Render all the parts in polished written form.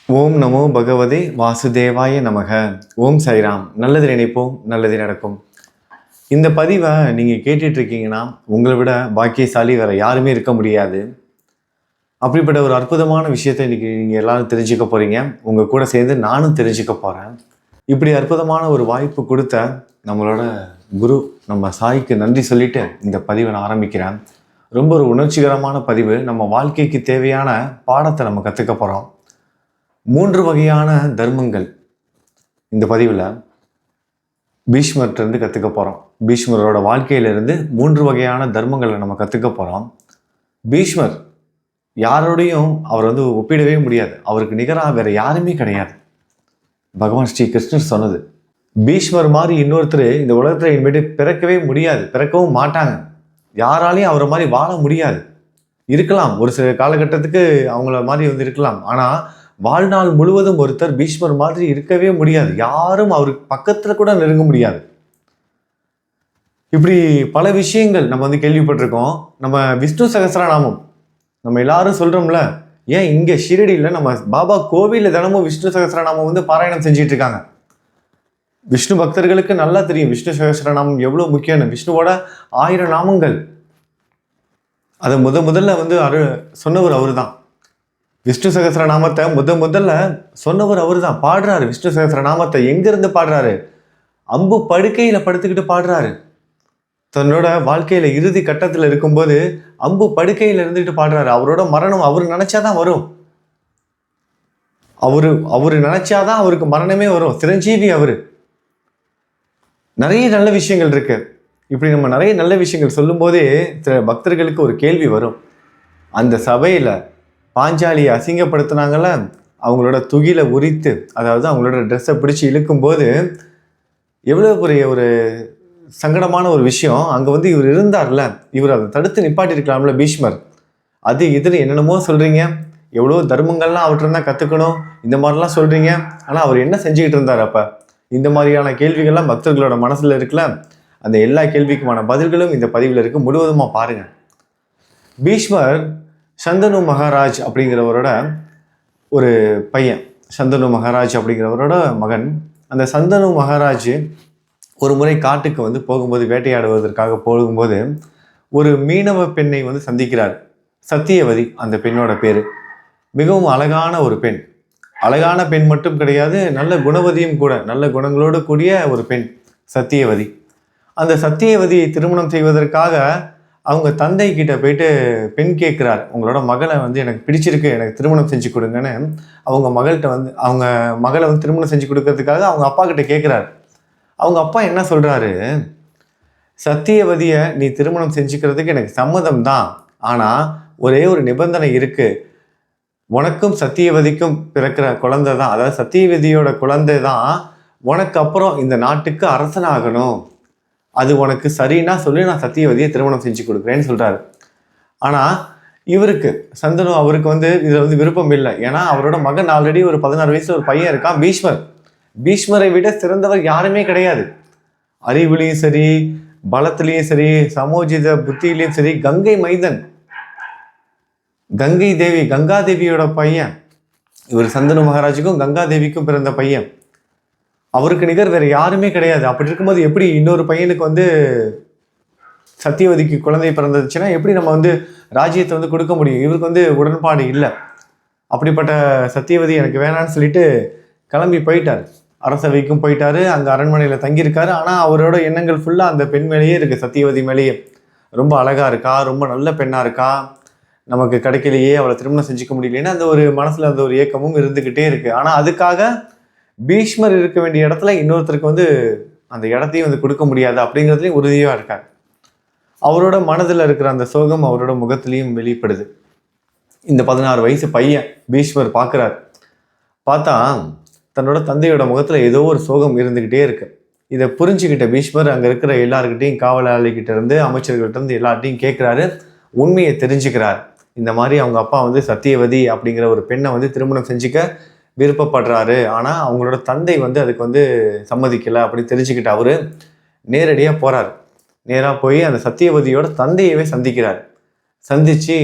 ஓம் நமோ பகவதே வாசுதேவாய நமக. ஓம் சைராம். நல்லது நினைப்போம், நல்லது நடக்கும். இந்த பதிவை நீங்கள் கேட்டுட்டு இருக்கீங்கன்னா உங்களை விட பாக்கியசாலி வேற யாருமே இருக்க முடியாது. அப்படிப்பட்ட ஒரு அற்புதமான விஷயத்தை இன்னைக்கு நீங்கள் எல்லாரும் தெரிஞ்சுக்க போறீங்க. உங்கள் கூட சேர்ந்து நானும் தெரிஞ்சுக்க போகிறேன். இப்படி அற்புதமான ஒரு வாய்ப்பு கொடுத்த நம்மளோட குரு நம்ம சாய்க்கு நன்றி சொல்லிட்டு இந்த பதிவை நான் ஆரம்பிக்கிறேன். ரொம்ப ஒரு உணர்ச்சிகரமான பதிவு. நம்ம வாழ்க்கைக்கு தேவையான பாடத்தை நம்ம கற்றுக்க போகிறோம். 3 வகையான தர்மங்கள் இந்த பதிவில் பீஷ்மர்கிட்டருந்து கற்றுக்க போகிறோம். பீஷ்மரோட வாழ்க்கையிலிருந்து 3 வகையான தர்மங்களை நம்ம கற்றுக்க போகிறோம். பீஷ்மர் யாரோடையும் அவர் ஒப்பிடவே முடியாது. அவருக்கு நிகராக வேற யாருமே கிடையாது. பகவான் ஸ்ரீ கிருஷ்ணர் சொன்னது. பீஷ்மர் மாதிரி இன்னொருத்தர் இந்த உலகத்தில் இனிமேட்டு பிறக்கவே முடியாது, பிறக்கவும் மாட்டாங்க. யாராலையும் அவரை மாதிரி வாழ முடியாது. இருக்கலாம், ஒரு சில காலகட்டத்துக்கு அவங்கள மாதிரி இருக்கலாம். ஆனால் வாழ்நாள் முழுவதும் ஒருத்தர் பீஷ்மர் மாதிரி இருக்கவே முடியாது. யாரும் அவருக்கு பக்கத்தில் கூட நெருங்க முடியாது. இப்படி பல விஷயங்கள் நம்ம கேள்விப்பட்டிருக்கோம். நம்ம விஷ்ணு சகஸ்ரநாமம் நம்ம எல்லாரும் சொல்றோம்ல, ஏன் இங்க ஷிரடியில் நம்ம பாபா கோவிலில் தினமும் விஷ்ணு சகஸ்ரநாமம் பாராயணம் செஞ்சிட்டு இருக்காங்க. விஷ்ணு பக்தர்களுக்கு நல்லா தெரியும் விஷ்ணு சகஸ்ரநாமம் எவ்வளவு முக்கியம்னு. விஷ்ணுவோட 1000 நாமங்கள் அதை முதல்ல சொன்னவர் அவரு தான். விஷ்ணு சகஸ்ரநாமத்தை முதல்ல சொன்னவர் அவர் தான். பாடுறாரு விஷ்ணு சகஸ்ரநாமத்தை. எங்கிருந்து பாடுறாரு? அம்பு படுக்கையில படுத்துக்கிட்டு பாடுறாரு. தன்னோட வாழ்க்கையில இறுதி கட்டத்தில் இருக்கும்போது அம்பு படுக்கையில இருந்துட்டு பாடுறாரு. அவரோட மரணம் அவர் நினைச்சாதான் வரும். அவரு நினைச்சாதான் அவருக்கு மரணமே வரும். சிரஞ்சீவி அவரு. நிறைய நல்ல விஷயங்கள் இருக்கு. இப்படி நம்ம நிறைய நல்ல விஷயங்கள் சொல்லும் போதே சில பக்தர்களுக்கு ஒரு கேள்வி வரும். அந்த சபையில பாஞ்சாலியை அசிங்கப்படுத்தினாங்கல்ல, அவங்களோட துகில உரித்து, அதாவது அவங்களோட ட்ரெஸ்ஸை பிடிச்சி இழுக்கும்போது எவ்வளோ பெரிய ஒரு சங்கடமான ஒரு விஷயம். அங்கே இவர் இருந்தார்ல, இவர் அதை தடுத்து நிப்பாட்டிருக்கலாம்ல பீஷ்மர். அது இதில் என்னென்னமோ சொல்கிறீங்க, எவ்வளோ தர்மங்கள்லாம் அவர்கிட்ட தான் கற்றுக்கணும், இந்த மாதிரிலாம் சொல்கிறீங்க. ஆனால் அவர் என்ன செஞ்சுக்கிட்டு இருந்தார் அப்போ? இந்த மாதிரியான கேள்விகள்லாம் பக்தர்களோட மனசில் இருக்குல்ல, அந்த எல்லா கேள்விக்குமான பதில்களும் இந்த பதிவில் இருக்குது. முழுவதுமாக பாருங்கள். பீஷ்மர் சந்தனு மகாராஜ் அப்படிங்கிறவரோட ஒரு பையன். சந்தனு மகாராஜ் அப்படிங்கிறவரோட மகன். அந்த சந்தனு மகாராஜ் ஒரு முறை காட்டுக்கு போகும்போது, வேட்டையாடுவதற்காக போகும்போது ஒரு மீனவ பெண்ணை சந்திக்கிறார். சத்தியவதி அந்த பெண்ணோட பேர். மிகவும் அழகான ஒரு பெண். அழகான பெண் மட்டும் கிடையாது, நல்ல குணவதியும் கூட. நல்ல குணங்களோடு கூடிய ஒரு பெண் சத்தியவதி. அந்த சத்தியவதியை திருமணம் செய்வதற்காக அவங்க தந்தை கிட்ட போயிட்டு பெண் கேட்குறார். உங்களோட மகளை எனக்கு பிடிச்சிருக்கு, எனக்கு திருமணம் செஞ்சு கொடுங்கன்னு அவங்க மகளை திருமணம் செஞ்சு கொடுக்கறதுக்காக அவங்க அப்பா கிட்ட கேட்குறாரு. அவங்க அப்பா என்ன சொல்றாரு? சத்தியவதியை நீ திருமணம் செஞ்சுக்கிறதுக்கு எனக்கு சம்மதம் தான், ஆனால் ஒரே ஒரு நிபந்தனை இருக்கு. உனக்கும் சத்தியவதிக்கும் பிறக்கிற குழந்தை தான், அதாவது சத்தியவதியோட குழந்தை தான் உனக்கு அப்புறம் இந்த நாட்டுக்கு அரசனாகணும். அது உனக்கு சரின்னா சொல்லி நான் சத்தியவதியை திருமணம் செஞ்சு கொடுக்குறேன்னு சொல்றாரு. ஆனால் இவருக்கு சந்தனு அவருக்கு இதில் விருப்பம் இல்லை. ஏன்னா அவரோட மகன் ஆல்ரெடி ஒரு 16 வயசுல ஒரு பையன் இருக்கான், பீஷ்மர். பீஷ்மரை விட சிறந்தவர் யாருமே கிடையாது. அறிவுலையும் சரி, பலத்திலையும் சரி, சமோஜித புத்தியிலையும் சரி. கங்கை மைந்தன், கங்காதேவியோட பையன் இவர். சந்தனு மகாராஜுக்கும் கங்காதேவிக்கும் பிறந்த பையன். அவருக்கு நிகர் வேற யாருமே கிடையாது. அப்படி இருக்கும்போது எப்படி இன்னொரு பையனுக்கு சத்தியவதிக்கு குழந்தை பிறந்துச்சுன்னா எப்படி நம்ம ராஜ்யத்தை கொடுக்க முடியும்? இவருக்கு உடன்பாடு இல்லை. அப்படிப்பட்ட சத்தியவதி எனக்கு வேணான்னு சொல்லிட்டு கிளம்பி போயிட்டார். அரசவைக்கும் போயிட்டாரு. அங்கே அரண்மனையில் தங்கியிருக்காரு. ஆனால் அவரோட எண்ணங்கள் ஃபுல்லாக அந்த பெண் மேலேயே இருக்குது, சத்தியவதி மேலேயே. ரொம்ப அழகா இருக்கா, ரொம்ப நல்ல பெண்ணா இருக்கா, நமக்கு கிடைக்கலையே, அவளை திருமணம் செஞ்சுக்க முடியலன்னு அந்த ஒரு மனசுல அந்த ஒரு ஏக்கமும் இருந்துகிட்டே இருக்கு. ஆனால் அதுக்காக பீஷ்மர் இருக்க வேண்டிய இடத்துல இன்னொருத்தருக்கு அந்த இடத்தையும் கொடுக்க முடியாது அப்படிங்கிறதுலையும் உறுதியாக இருக்கார். அவரோட மனதில் இருக்கிற அந்த சோகம் அவரோட முகத்திலையும் வெளிப்படுது. இந்த 16 வயசு பையன் பீஷ்மர் பார்க்குறார். பார்த்தா தன்னோட தந்தையோட முகத்தில் ஏதோ ஒரு சோகம் இருந்துக்கிட்டே இருக்கு. இதை புரிஞ்சுக்கிட்ட பீஷ்மர் அங்கே இருக்கிற எல்லாருக்கிட்டையும், காவலாளிகிட்ட இருந்து, அமைச்சர்கள்ட்ட இருந்து எல்லார்ட்டையும் கேட்குறாரு. உண்மையை தெரிஞ்சுக்கிறார். இந்த மாதிரி அவங்க அப்பா சத்தியவதி அப்படிங்கிற ஒரு பெண்ணை திருமணம் செஞ்சுக்க விருப்பப்படுறாரு. ஆனால் அவங்களோட தந்தை அதுக்கு சம்மதிக்கலை அப்படின்னு தெரிஞ்சுக்கிட்டு அவரு நேரடியாக போகிறார். நேராக போய் அந்த சத்தியவதியோட தந்தையவே சந்திக்கிறார். சந்தித்து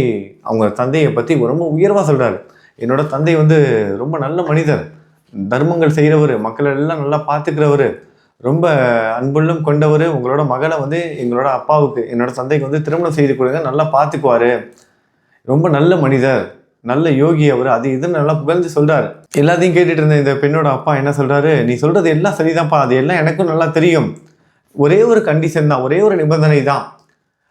அவங்க தந்தையை பற்றி ரொம்ப உயர்வாக சொல்கிறாரு. என்னோட தந்தை வந்து ரொம்ப நல்ல மனிதர், தர்மங்கள் செய்கிறவர், மக்களை எல்லாம் நல்லா பார்த்துக்கிறவர், ரொம்ப அன்புள்ளம் கொண்டவர். உங்களோட மகளை வந்து எங்களோட அப்பாவுக்கு, என்னோட தந்தைக்கு வந்து திருமணம் செய்து கொடுங்க, நல்லா பார்த்துக்குவாரு, ரொம்ப நல்ல மனிதர், நல்ல யோகி அவர், அது இதுன்னு நல்லா புகழ்ந்து சொல்றாரு. எல்லாத்தையும் கேட்டுட்டு இருந்த இந்த பெண்ணோட அப்பா என்ன சொல்றாரு, நீ சொல்றது எல்லாம் சரிதான்ப்பா, அது எல்லாம் எனக்கும் நல்லா தெரியும், ஒரே ஒரு கண்டிஷன் தான், ஒரே ஒரு நிபந்தனை தான்,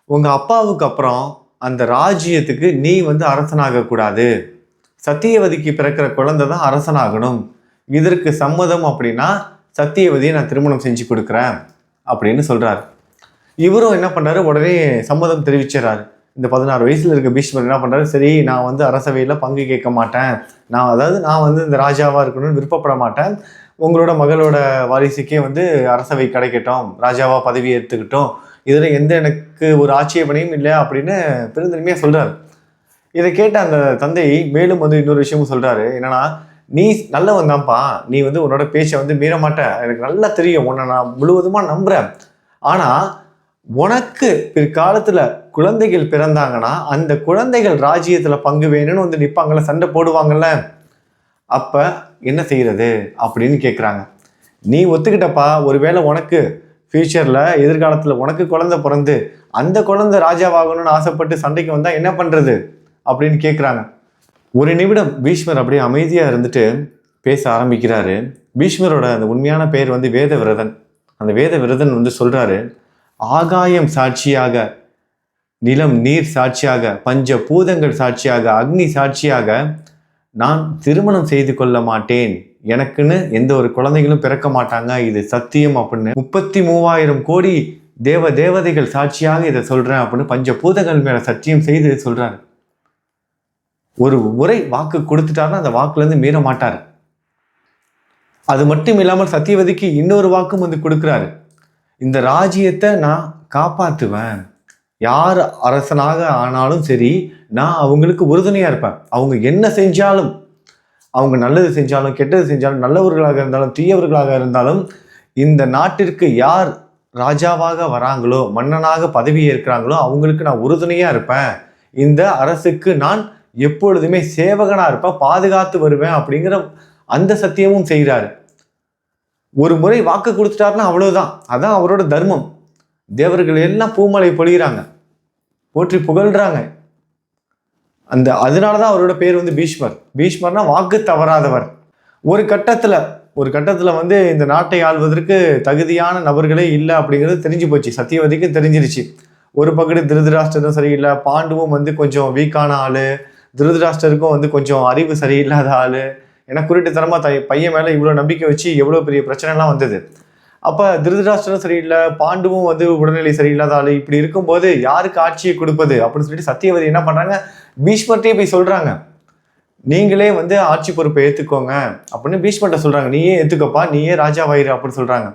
உங்க அப்பாவுக்கு அப்புறம் அந்த ராஜ்யத்துக்கு நீ வந்து அரசனாக கூடாது, சத்தியவதிக்கு பிறக்கிற குழந்தை தான் அரசனாகணும், இதற்கு சம்மதம் அப்படின்னா சத்தியவதியை நான் திருமணம் செஞ்சு கொடுக்குறேன் அப்படின்னு சொல்றாரு. இவரும் என்ன பண்றாரு, உடனே சம்மதம் தெரிவிச்சிடறாரு. இந்த 16 வயசுல இருக்க பீஷ்மர் என்ன பண்றாரு, சரி நான் வந்து அரசவையில் பங்கு கேட்க மாட்டேன், நான் வந்து இந்த ராஜாவா இருக்கணும்னு விருப்பப்பட மாட்டேன், உங்களோட மகளோட வாரிசுக்கே வந்து அரசவை கிடைக்கட்டும், ராஜாவா பதவி ஏற்றுக்கிட்டோம், இதில் எந்த எனக்கு ஒரு ஆட்சேபனையும் இல்லை அப்படின்னு பெருந்தன்மையா சொல்றாரு. இதை கேட்ட அந்த தந்தை மேலும் வந்து இன்னொரு விஷயமும் சொல்றாரு, என்னன்னா நீ நல்லவன் தான்ப்பா, நீ வந்து உன்னோட பேச்சை வந்து மீற மாட்ட, எனக்கு நல்லா தெரியும், உன்னை நான் முழுவதுமா நம்புறேன், ஆனா உனக்கு பிற்காலத்துல குழந்தைகள் பிறந்தாங்கன்னா அந்த குழந்தைகள் ராஜ்யத்துல பங்கு வேணும்னு வந்து நிற்பாங்கல்ல, சண்டை போடுவாங்கல்ல, அப்ப என்ன செய்யறது அப்படின்னு கேட்குறாங்க. நீ ஒத்துக்கிட்டப்பா, ஒருவேளை உனக்கு ஃபியூச்சர்ல எதிர்காலத்துல உனக்கு குழந்தை பிறந்து அந்த குழந்தை ராஜாவாகணும்னு ஆசைப்பட்டு சண்டைக்கு வந்தா என்ன பண்றது அப்படின்னு கேட்குறாங்க. ஒரு நிமிடம் பீஷ்மர் அப்படியே அமைதியா இருந்துட்டு பேச ஆரம்பிக்கிறாரு. பீஷ்மரோட அந்த உண்மையான பெயர் வந்து வேதவிரதன். அந்த வேதவிரதன் வந்து சொல்றாரு, ஆகாயம் சாட்சியாக, நிலம் நீர் சாட்சியாக, பஞ்ச பூதங்கள் சாட்சியாக, அக்னி சாட்சியாக நான் திருமணம் செய்து கொள்ள மாட்டேன், எனக்குன்னு எந்த ஒரு குழந்தைகளும் பிறக்க மாட்டாங்க, இது சத்தியம் அப்படின்னு 33,000 கோடி தேவதைகள் சாட்சியாக இதை சொல்றேன் அப்படின்னு பஞ்ச பூதங்கள் மேல சத்தியம் செய்து சொல்றாரு. ஒரு முறை வாக்கு கொடுத்துட்டாருன்னா அந்த வாக்குல இருந்து மீற மாட்டாரு. அது மட்டும் இல்லாமல் சத்தியவதிக்கு இன்னொரு வாக்கும் வந்து கொடுக்குறாரு, இந்த ராஜ்யத்தை நான் காப்பாற்றுவேன், யார் அரசனாக ஆனாலும் சரி நான் அவங்களுக்கு உறுதுணையா இருப்பேன், அவங்க என்ன செஞ்சாலும், அவங்க நல்லது செஞ்சாலும் கெட்டது செஞ்சாலும், நல்லவர்களாக இருந்தாலும் தீயவர்களாக இருந்தாலும், இந்த நாட்டிற்கு யார் ராஜாவாக வராங்களோ, மன்னனாக பதவி ஏற்கிறாங்களோ அவங்களுக்கு நான் உறுதுணையா இருப்பேன், இந்த அரசுக்கு நான் எப்பொழுதுமே சேவகனா இருப்பேன், பாதுகாத்து வருவேன் அப்படிங்கிற அந்த சத்தியமும் செய்கிறாரு. ஒரு முறை வாக்கு கொடுத்துட்டாருன்னா அவ்வளவுதான், அதான் அவரோட தர்மம். தேவர்கள் எல்லாம் பூமலை பொழிகிறாங்க, போற்றி புகழ்றாங்க. அதனாலதான் அவரோட பேர் வந்து பீஷ்மர். பீஷ்மர்னா வாக்கு தவறாதவர். ஒரு கட்டத்துல வந்து இந்த நாட்டை ஆள்வதற்கு தகுதியான நபர்களே இல்லை அப்படிங்கிறது தெரிஞ்சு போச்சு, சத்தியவதிக்கு தெரிஞ்சிருச்சு. ஒரு பக்கத்து திருதராஷ்டிரம் சரியில்லை, பாண்டுவும் வந்து கொஞ்சம் வீக்கான ஆளு, திருதராஷ்டருக்கும் வந்து கொஞ்சம் அறிவு சரியில்லாத ஆளு, ஏன்னா குறிட்டுத்தனமா பையன் மேல இவ்வளவு நம்பிக்கை வச்சு எவ்வளவு பெரிய பிரச்சனை எல்லாம் வந்தது. அப்ப திருதராஷ்டிரம் சரியில்லை, பாண்டுவும் வந்து உடல்நிலை சரியில்லாத ஆளு, இப்படி இருக்கும்போது யாருக்கு ஆட்சியை கொடுப்பது அப்படின்னு சொல்லிட்டு சத்தியவதி என்ன பண்றாங்க, பீஷ்மர்ட்டே போய் சொல்றாங்க, நீங்களே வந்து ஆட்சி பொறுப்பை ஏத்துக்கோங்க அப்படின்னு பீஷ்மர்ட்ட சொல்றாங்க, நீயே ஏத்துக்கப்பா, நீயே ராஜாவாயிரு அப்படின்னு சொல்றாங்க.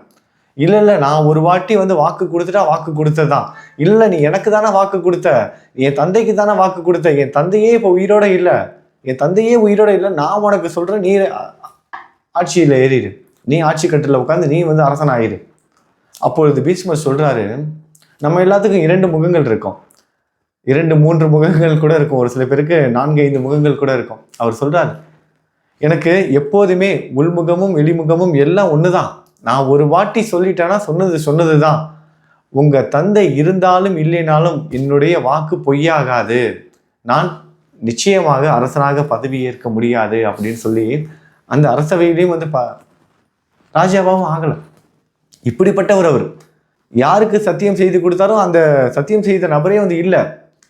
இல்ல நான் ஒரு வாட்டி வந்து வாக்கு கொடுத்துட்டா வாக்கு கொடுத்ததான், இல்ல நீ எனக்கு தானே வாக்கு கொடுத்த, என் தந்தைக்கு தானே வாக்கு கொடுத்த, என் தந்தையே இப்போ உயிரோட இல்லை, நான் உனக்கு சொல்றேன், நீ ஆட்சியில் ஏறிடு, நீ ஆட்சி கட்டில உட்காந்து நீ வந்து அரசன் ஆயிரு. அப்பொழுது பீஷ்மர் சொல்றாரு, நம்ம எல்லாத்துக்கும் 2 முகங்கள் இருக்கும், 2-3 முகங்கள் கூட இருக்கும், ஒரு சில பேருக்கு 4-5 முகங்கள் கூட இருக்கும். அவர் சொல்றாரு, எனக்கு எப்போதுமே உள்முகமும் வெளிமுகமும் எல்லாம் ஒண்ணுதான், நான் ஒரு வாட்டி சொல்லிட்டேன்னா சொன்னதுதான், உங்க தந்தை இருந்தாலும் இல்லைனாலும் என்னுடைய வாக்கு பொய்யாகாது, நான் நிச்சயமாக அரசனாக பதவி ஏற்க முடியாது அப்படின்னு சொல்லி அந்த அரசவையிலையும் வந்து ராஜாவாகவும் ஆகல. இப்படிப்பட்டவர் அவர். யாருக்கு சத்தியம் செய்து கொடுத்தாரோ அந்த சத்தியம் செய்த நபரே வந்து இல்லை,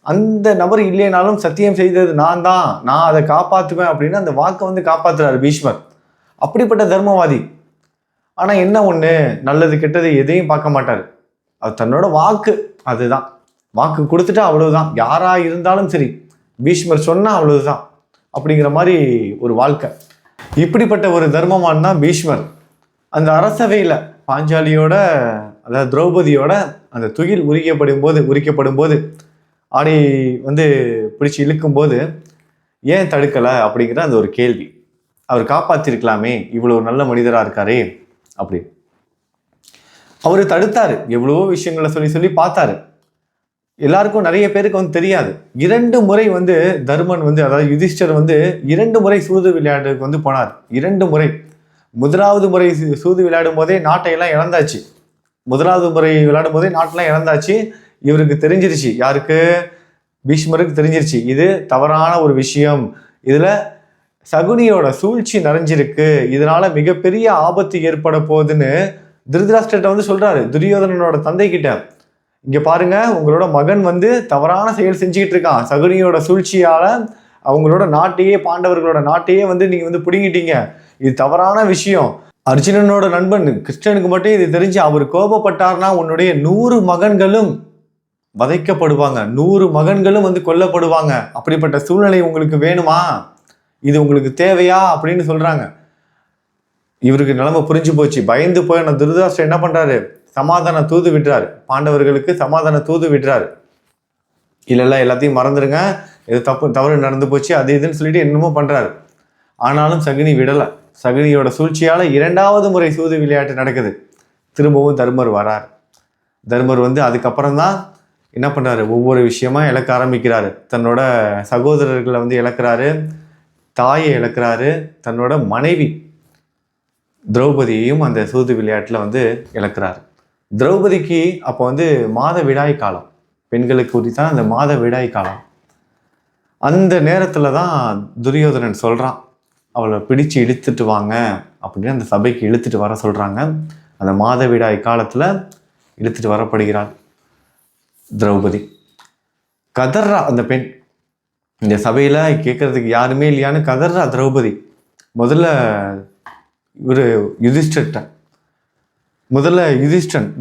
அந்த நபர் இல்லைனாலும் சத்தியம் செய்தது நான் தான், நான் அதை காப்பாற்றுவேன் அப்படின்னு அந்த வாக்கை வந்து காப்பாற்றுறாரு பீஷ்மர். அப்படிப்பட்ட தர்மவாதி. ஆனா என்ன ஒண்ணு, நல்லது கெட்டது எதையும் பார்க்க மாட்டாரு, அது தன்னோட வாக்கு, அதுதான் வாக்கு கொடுத்துட்டா அவ்வளவுதான், யாரா இருந்தாலும் சரி, பீஷ்மர் சொன்னா அவ்வளவுதான் அப்படிங்கிற மாதிரி ஒரு வாழ்க்கை. இப்படிப்பட்ட ஒரு தர்மமான் தான் பீஷ்மர். அந்த அரசவையில பாஞ்சாலியோட, அதாவது திரௌபதியோட அந்த துகில் உரிக்கப்படும் போது ஆடை வந்து பிடிச்சி இழுக்கும் போது ஏன் தடுக்கலை அப்படிங்கிற அந்த ஒரு கேள்வி. அவர் காப்பாத்திருக்கலாமே, இவ்வளவு நல்ல மனிதரா இருக்காரே அப்படி. அவரு தடுத்தாரு, எவ்வளவோ விஷயங்களை சொல்லி பார்த்தாரு. எல்லாருக்கும் நிறைய பேருக்கு வந்து தெரியாது. 2 முறை வந்து தருமன் வந்து, அதாவது யுதிஷ்டர் வந்து 2 முறை சூது விளையாட்டுக்கு வந்து போனார். 2 முறை. முதலாவது முறை சூது விளையாடும் போதே நாட்டை எல்லாம் இழந்தாச்சு. முதலாவது முறை விளையாடும் போதே நாட்டெல்லாம் இழந்தாச்சு. இவருக்கு தெரிஞ்சிருச்சு, யாருக்கு? பீஷ்மருக்கு தெரிஞ்சிருச்சு, இது தவறான ஒரு விஷயம், இதுல சகுனியோட சூழ்ச்சி நிறைஞ்சிருக்கு, இதனால மிகப்பெரிய ஆபத்து ஏற்பட போகுதுன்னு திருதராஷ்டிரட்ட வந்து சொல்றாரு, துரியோதனனோட தந்தை கிட்ட. இங்க பாருங்க, உங்களோட மகன் வந்து தவறான செயல் செஞ்சுக்கிட்டு இருக்கான். சகுனியோட சூழ்ச்சியால அவங்களோட நாட்டையே, பாண்டவர்களோட நாட்டையே வந்து நீங்க வந்து பிடுங்கிட்டீங்க. இது தவறான விஷயம். அர்ஜுனனோட நண்பன் கிருஷ்ணனுக்கு மட்டும் இது தெரிஞ்சு அவர் கோபப்பட்டார்னா உன்னுடைய 100 மகன்களும் வதைக்கப்படுவாங்க, 100 மகன்களும் வந்து கொல்லப்படுவாங்க. அப்படிப்பட்ட சூழ்நிலை உங்களுக்கு வேணுமா? இது உங்களுக்கு தேவையா அப்படின்னு சொல்றாங்க. இவருக்கு நிலைமை புரிஞ்சு போச்சு. பயந்து போய் திருதராஷ்டிரர் என்ன பண்றாரு? சமாதான தூது விடுறாரு. பாண்டவர்களுக்கு சமாதான தூது விடுறாரு. இல்ல எல்லாத்தையும் மறந்துடுங்க, இது தவறு நடந்து போச்சு, அது இதுன்னு சொல்லிட்டு என்னமோ பண்றாரு. ஆனாலும் சகுனி விடல. சகுனியோட சூழ்ச்சியால 2வது முறை சூது விளையாட்டு நடக்குது. திரும்பவும் தர்மர் வரார். தர்மர் வந்து அதுக்கப்புறம் தான் என்ன பண்றாரு? ஒவ்வொரு விஷயமா இழக்க ஆரம்பிக்கிறாரு. தன்னோட சகோதரர்களை வந்து இழக்கிறாரு, தாயை இழக்கிறாரு, தன்னோட மனைவி திரௌபதியையும் அந்த சூது விளையாட்டுல வந்து இழக்கிறாரு. திரௌபதிக்கு அப்போ வந்து மாதவிடாய் காலம், பெண்களுக்கு உரித்தான் அந்த மாதவிடாய் காலம். அந்த நேரத்துல தான் துரியோதனன் சொல்றான், அவளை பிடிச்சு இழுத்துட்டு வாங்க அப்படின்னு அந்த சபைக்கு இழுத்துட்டு வர சொல்றாங்க. அந்த மாதவிடாய் காலத்துல இழுத்துட்டு வரப்படுகிறாள் திரௌபதி. கதர்றா அந்த பெண். இந்த சபையில கேட்கறதுக்கு யாருமே இல்லையான்னு கதர்றா திரௌபதி. முதல்ல ஒரு யுதிஷ்டன்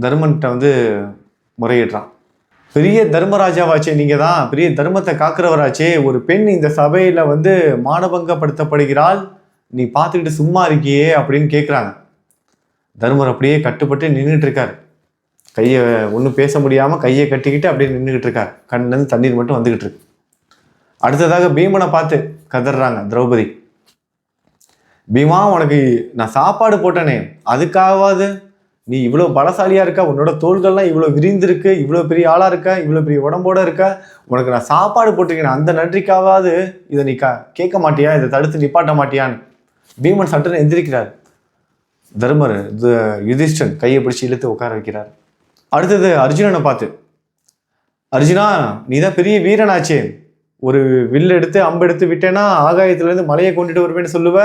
தர்மன்கிட்ட வந்து முறையிடுறான். பெரிய தர்மராஜாவாச்சே, நீங்க தான் பெரிய தர்மத்தை காக்கிறவராச்சே, ஒரு பெண் இந்த சபையில வந்து மானபங்கப்படுத்தப்படுகிறாள், நீ பார்த்துக்கிட்டு சும்மா இருக்கியே அப்படின்னு கேட்குறாங்க. தர்மர் அப்படியே கட்டுப்பட்டு நின்றுட்டு இருக்காரு. கையை ஒன்றும் பேச முடியாம கையை கட்டிக்கிட்டு அப்படியே நின்றுகிட்டு இருக்காரு. கண்ணிலேருந்து தண்ணீர் மட்டும் வந்துகிட்டு இருக்கு. அடுத்ததாக பீமனை பார்த்து கதறாங்க திரௌபதி. பீமா, உனக்கு நான் சாப்பாடு போட்டனே, அதுக்காகவாது நீ இவ்வளோ பலசாலியா இருக்க, உன்னோட தோள்கள்லாம் இவ்வளோ விரிந்திருக்கு, இவ்வளோ பெரிய ஆளா இருக்க, இவ்வளோ பெரிய உடம்போட இருக்க, உனக்கு நான் சாப்பாடு போட்டிருக்கேன், அந்த நன்றிக்காவது இதை நீ கேட்க மாட்டியா? இதை தடுத்து நிப்பாட்ட மாட்டியான்னு பீமன் சட்டுன்னு எந்திரிக்கிறார். தர்மர் யுதிஷ்டன் கையை பிடிச்சி இழுத்து உட்கார வைக்கிறார். அடுத்தது அர்ஜுனனை பார்த்து, அர்ஜுனா, நீ தான் பெரிய வீரனாச்சே, ஒரு வில் எடுத்து அம்பெடுத்து விட்டேன்னா ஆகாயத்திலேருந்து மலையை கொண்டுட்டு வருவேன்னு சொல்லுவ,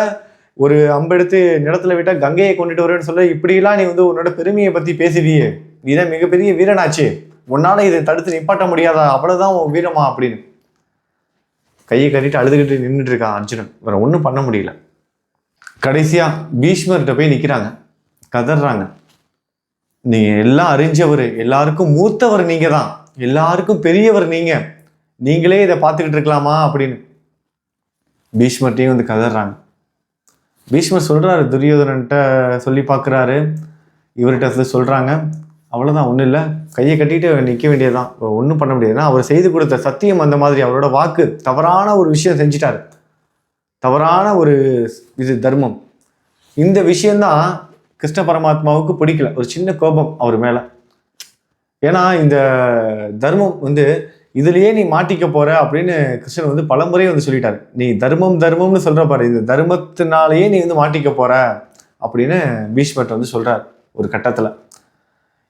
ஒரு அம்பெடுத்து நிலத்துல விட்டா கங்கையை கொண்டுட்டு வருவேன்னு சொல்ல, இப்படிலாம் நீ வந்து உன்னோட பெருமையை பத்தி பேசுவியே, நீதான் மிகப்பெரிய வீரனாச்சு, உன்னால இதை தடுத்து நிப்பாட்ட முடியாதா, அவ்வளவுதான் உன் வீரமா அப்படின்னு கையை கட்டிட்டு அழுதுகிட்டு நின்றுட்டு இருக்கான் அர்ஜுனன். வேற ஒன்றும் பண்ண முடியல. கடைசியா பீஷ்மர்கிட்ட போய் நிக்கிறாங்க, கதறாங்க. நீங்க எல்லாம் அறிஞ்சவர், எல்லாருக்கும் மூத்தவர் நீங்க தான், எல்லாருக்கும் பெரியவர் நீங்க, நீங்களே இதை பார்த்துக்கிட்டு இருக்கலாமா அப்படின்னு பீஷ்மர்ட்டையும் வந்து கதறாங்க. பீஷ்மர் சொல்றாரு, துரியோதனன்ட்ட சொல்லி பார்க்குறாரு, இவர்கிட்ட சொல்றாங்க, அவ்வளோதான், ஒன்றும் இல்லை, கையை கட்டிட்டு நிற்க வேண்டியதுதான், ஒன்றும் பண்ண முடியாது. அவர் செய்து கொடுத்த சத்தியம் அந்த மாதிரி, அவரோட வாக்கு, தவறான ஒரு விஷயம் செஞ்சிட்டாரு, தவறான ஒரு இது தர்மம். இந்த விஷயம்தான் கிருஷ்ண பரமாத்மாவுக்கு பிடிக்கல. ஒரு சின்ன கோபம் அவர் மேல. ஏன்னா இந்த தர்மம் வந்து இதுலயே நீ மாட்டிக்க போற அப்படின்னு கிருஷ்ணன் வந்து பலமுறை வந்து சொல்லிட்டாரு. நீ தர்மம்னு சொல்ற பாரு, இந்த தர்மத்தினாலேயே நீ வந்து மாட்டிக்க போற அப்படின்னு பீஷ்மர் வந்து சொல்றாரு ஒரு கட்டத்துல.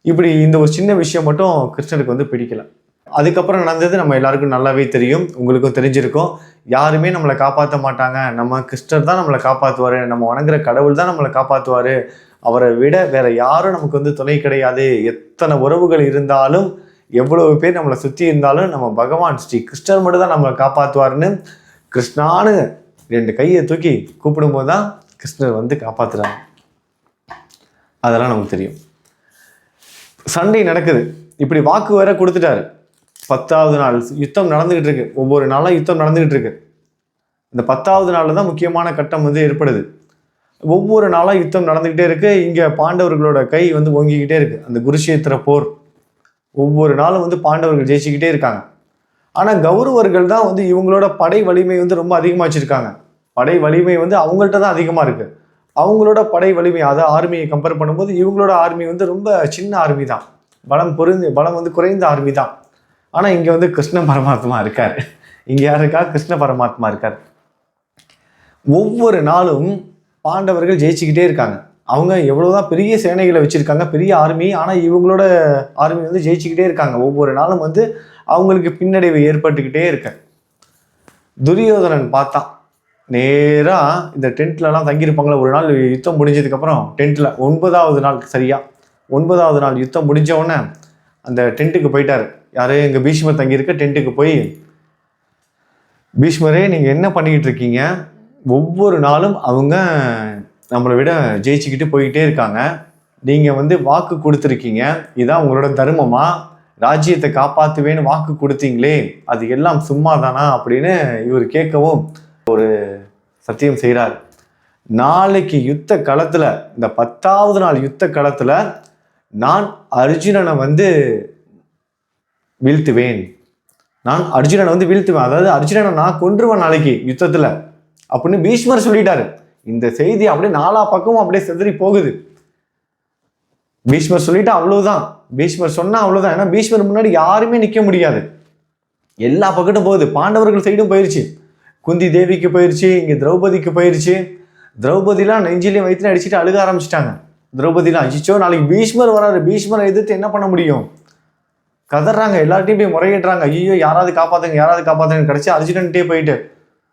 இப்படி இந்த ஒரு சின்ன விஷயம் மட்டும் கிருஷ்ணனுக்கு வந்து பிடிக்கல. அதுக்கப்புறம் நடந்தது நம்ம எல்லாருக்கும் நல்லாவே தெரியும், உங்களுக்கும் தெரிஞ்சிருக்கும். யாருமே நம்மளை காப்பாற்ற மாட்டாங்க, நம்ம கிருஷ்ணர் தான் நம்மளை காப்பாற்றுவாரு, நம்ம வணங்குற கடவுள் தான் நம்மளை காப்பாற்றுவாரு, அவரை விட வேற யாரும் நமக்கு வந்து துணை கிடையாது, எத்தனை உறவுகள் இருந்தாலும் எவ்வளவு பேர் நம்மளை சுற்றி இருந்தாலும் நம்ம பகவான் ஸ்ரீ கிருஷ்ணர் மட்டும் தான் நம்மளை காப்பாற்றுவாருன்னு கிருஷ்ணான்னு 2 கையை தூக்கி கூப்பிடும்போது தான் கிருஷ்ணர் வந்து காப்பாற்றுறாங்க. அதெல்லாம் நமக்கு தெரியும். சண்டை நடக்குது, இப்படி வாக்கு வேற கொடுத்துட்டாரு. 10வது நாள் யுத்தம் நடந்துகிட்டு இருக்கு, ஒவ்வொரு நாளும் யுத்தம் நடந்துகிட்டு இருக்கு. இந்த 10வது நாள்ல தான் முக்கியமான கட்டம் வந்து ஏற்படுது. ஒவ்வொரு நாளும் யுத்தம் நடந்துகிட்டே இருக்கு. இங்க பாண்டவர்களோட கை வந்து ஓங்கிக்கிட்டே இருக்கு. அந்த குருஷேத்திர போர் ஒவ்வொரு நாளும் வந்து பாண்டவர்கள் ஜெயிச்சுக்கிட்டே இருக்காங்க. ஆனா கௌரவர்கள் தான் வந்து இவங்களோட படை வலிமை வந்து ரொம்ப அதிகமா வச்சிருக்காங்க. படை வலிமை வந்து அவங்கள்ட்ட தான் அதிகமா இருக்கு. அவங்களோட படை வலிமை, அதை ஆர்மியை கம்பேர் பண்ணும்போது இவங்களோட ஆர்மி வந்து ரொம்ப சின்ன ஆர்மி தான், பலம் வந்து குறைந்த ஆர்மி தான். ஆனால் இங்கே வந்து கிருஷ்ண பரமாத்மா இருக்கார். இங்கே யார் இருக்கா? கிருஷ்ண பரமாத்மா இருக்கார். ஒவ்வொரு நாளும் பாண்டவர்கள் ஜெயிச்சுக்கிட்டே இருக்காங்க. அவங்க எவ்வளோதான் பெரிய சேனைகளை வச்சுருக்காங்க, பெரிய ஆர்மி, ஆனால் இவங்களோட ஆர்மி வந்து ஜெயிச்சுக்கிட்டே இருக்காங்க. ஒவ்வொரு நாளும் வந்து அவங்களுக்கு பின்னடைவு ஏற்பட்டுக்கிட்டே இருக்கு. துரியோதனன் பார்த்தான், நேராக இந்த டென்ட்லலாம் தங்கியிருப்பாங்களே, ஒரு நாள் யுத்தம் முடிஞ்சதுக்கப்புறம் டென்ட்டில் 9வது நாள், சரியாக 9வது நாள் யுத்தம் முடிஞ்ச உடனே அந்த டென்ட்டுக்கு போயிட்டார். யார்? எங்கள் பீஷ்மர் தங்கியிருக்க டென்ட்டுக்கு போய், பீஷ்மரே நீங்கள் என்ன பண்ணிக்கிட்டு இருக்கீங்க? ஒவ்வொரு நாளும் அவங்க நம்மளை விட ஜெயிச்சுக்கிட்டு போய்கிட்டே இருக்காங்க. நீங்கள் வந்து வாக்கு கொடுத்துருக்கீங்க, இதான் உங்களோட தர்மமா? ராஜ்யத்தை காப்பாற்றுவேன்னு வாக்கு கொடுத்தீங்களே, அது எல்லாம் சும்மா தானா அப்படின்னு இவர் கேட்கவும் ஒரு சத்தியம் செய்கிறார். நாளைக்கு யுத்த களத்தில், இந்த 10வது நாள் யுத்த களத்தில் நான் அர்ஜுனனை வந்து வீழ்த்துவேன். நான் அர்ஜுனனை வந்து வீழ்த்துவேன், அதாவது அர்ஜுனனை நான் கொன்றுவேன் நாளைக்கு யுத்தத்தில் அப்படின்னு பீஷ்மர் சொல்லிட்டாரு. இந்த செய்தி அப்படியே 4 பக்கமும் அப்படியே செதறி போகுது. பீஷ்மர் சொல்லிட்டா அவ்வளவுதான், பீஷ்மர் சொன்னா அவ்வளவுதான். ஏன்னா பீஷ்மர் முன்னாடி யாருமே நிற்க முடியாது. எல்லா பக்கத்தும் போகுது. பாண்டவர்கள் சைடும் போயிருச்சு, குந்தி தேவிக்கு போயிருச்சு, இங்கே திரௌபதிக்கு போயிருச்சு. திரௌபதிலாம் நெஞ்சிலையும் வயிற்றுல அடிச்சுட்டு அழுக ஆரம்பிச்சிட்டாங்க. திரௌபதிலாம் அஜிச்சோ நாளைக்கு பீஷ்மர் வராரு, பீஷ்மரை எதிர்த்து என்ன பண்ண முடியும்? கதறாங்க, எல்லார்ட்டையும் போய் முறையிடுறாங்க. ஐயோ யாராவது காப்பாத்துங்க, யாராவது காப்பாத்துங்க. கடைசி அர்ஜுனன்ட்டே போயிட்டு,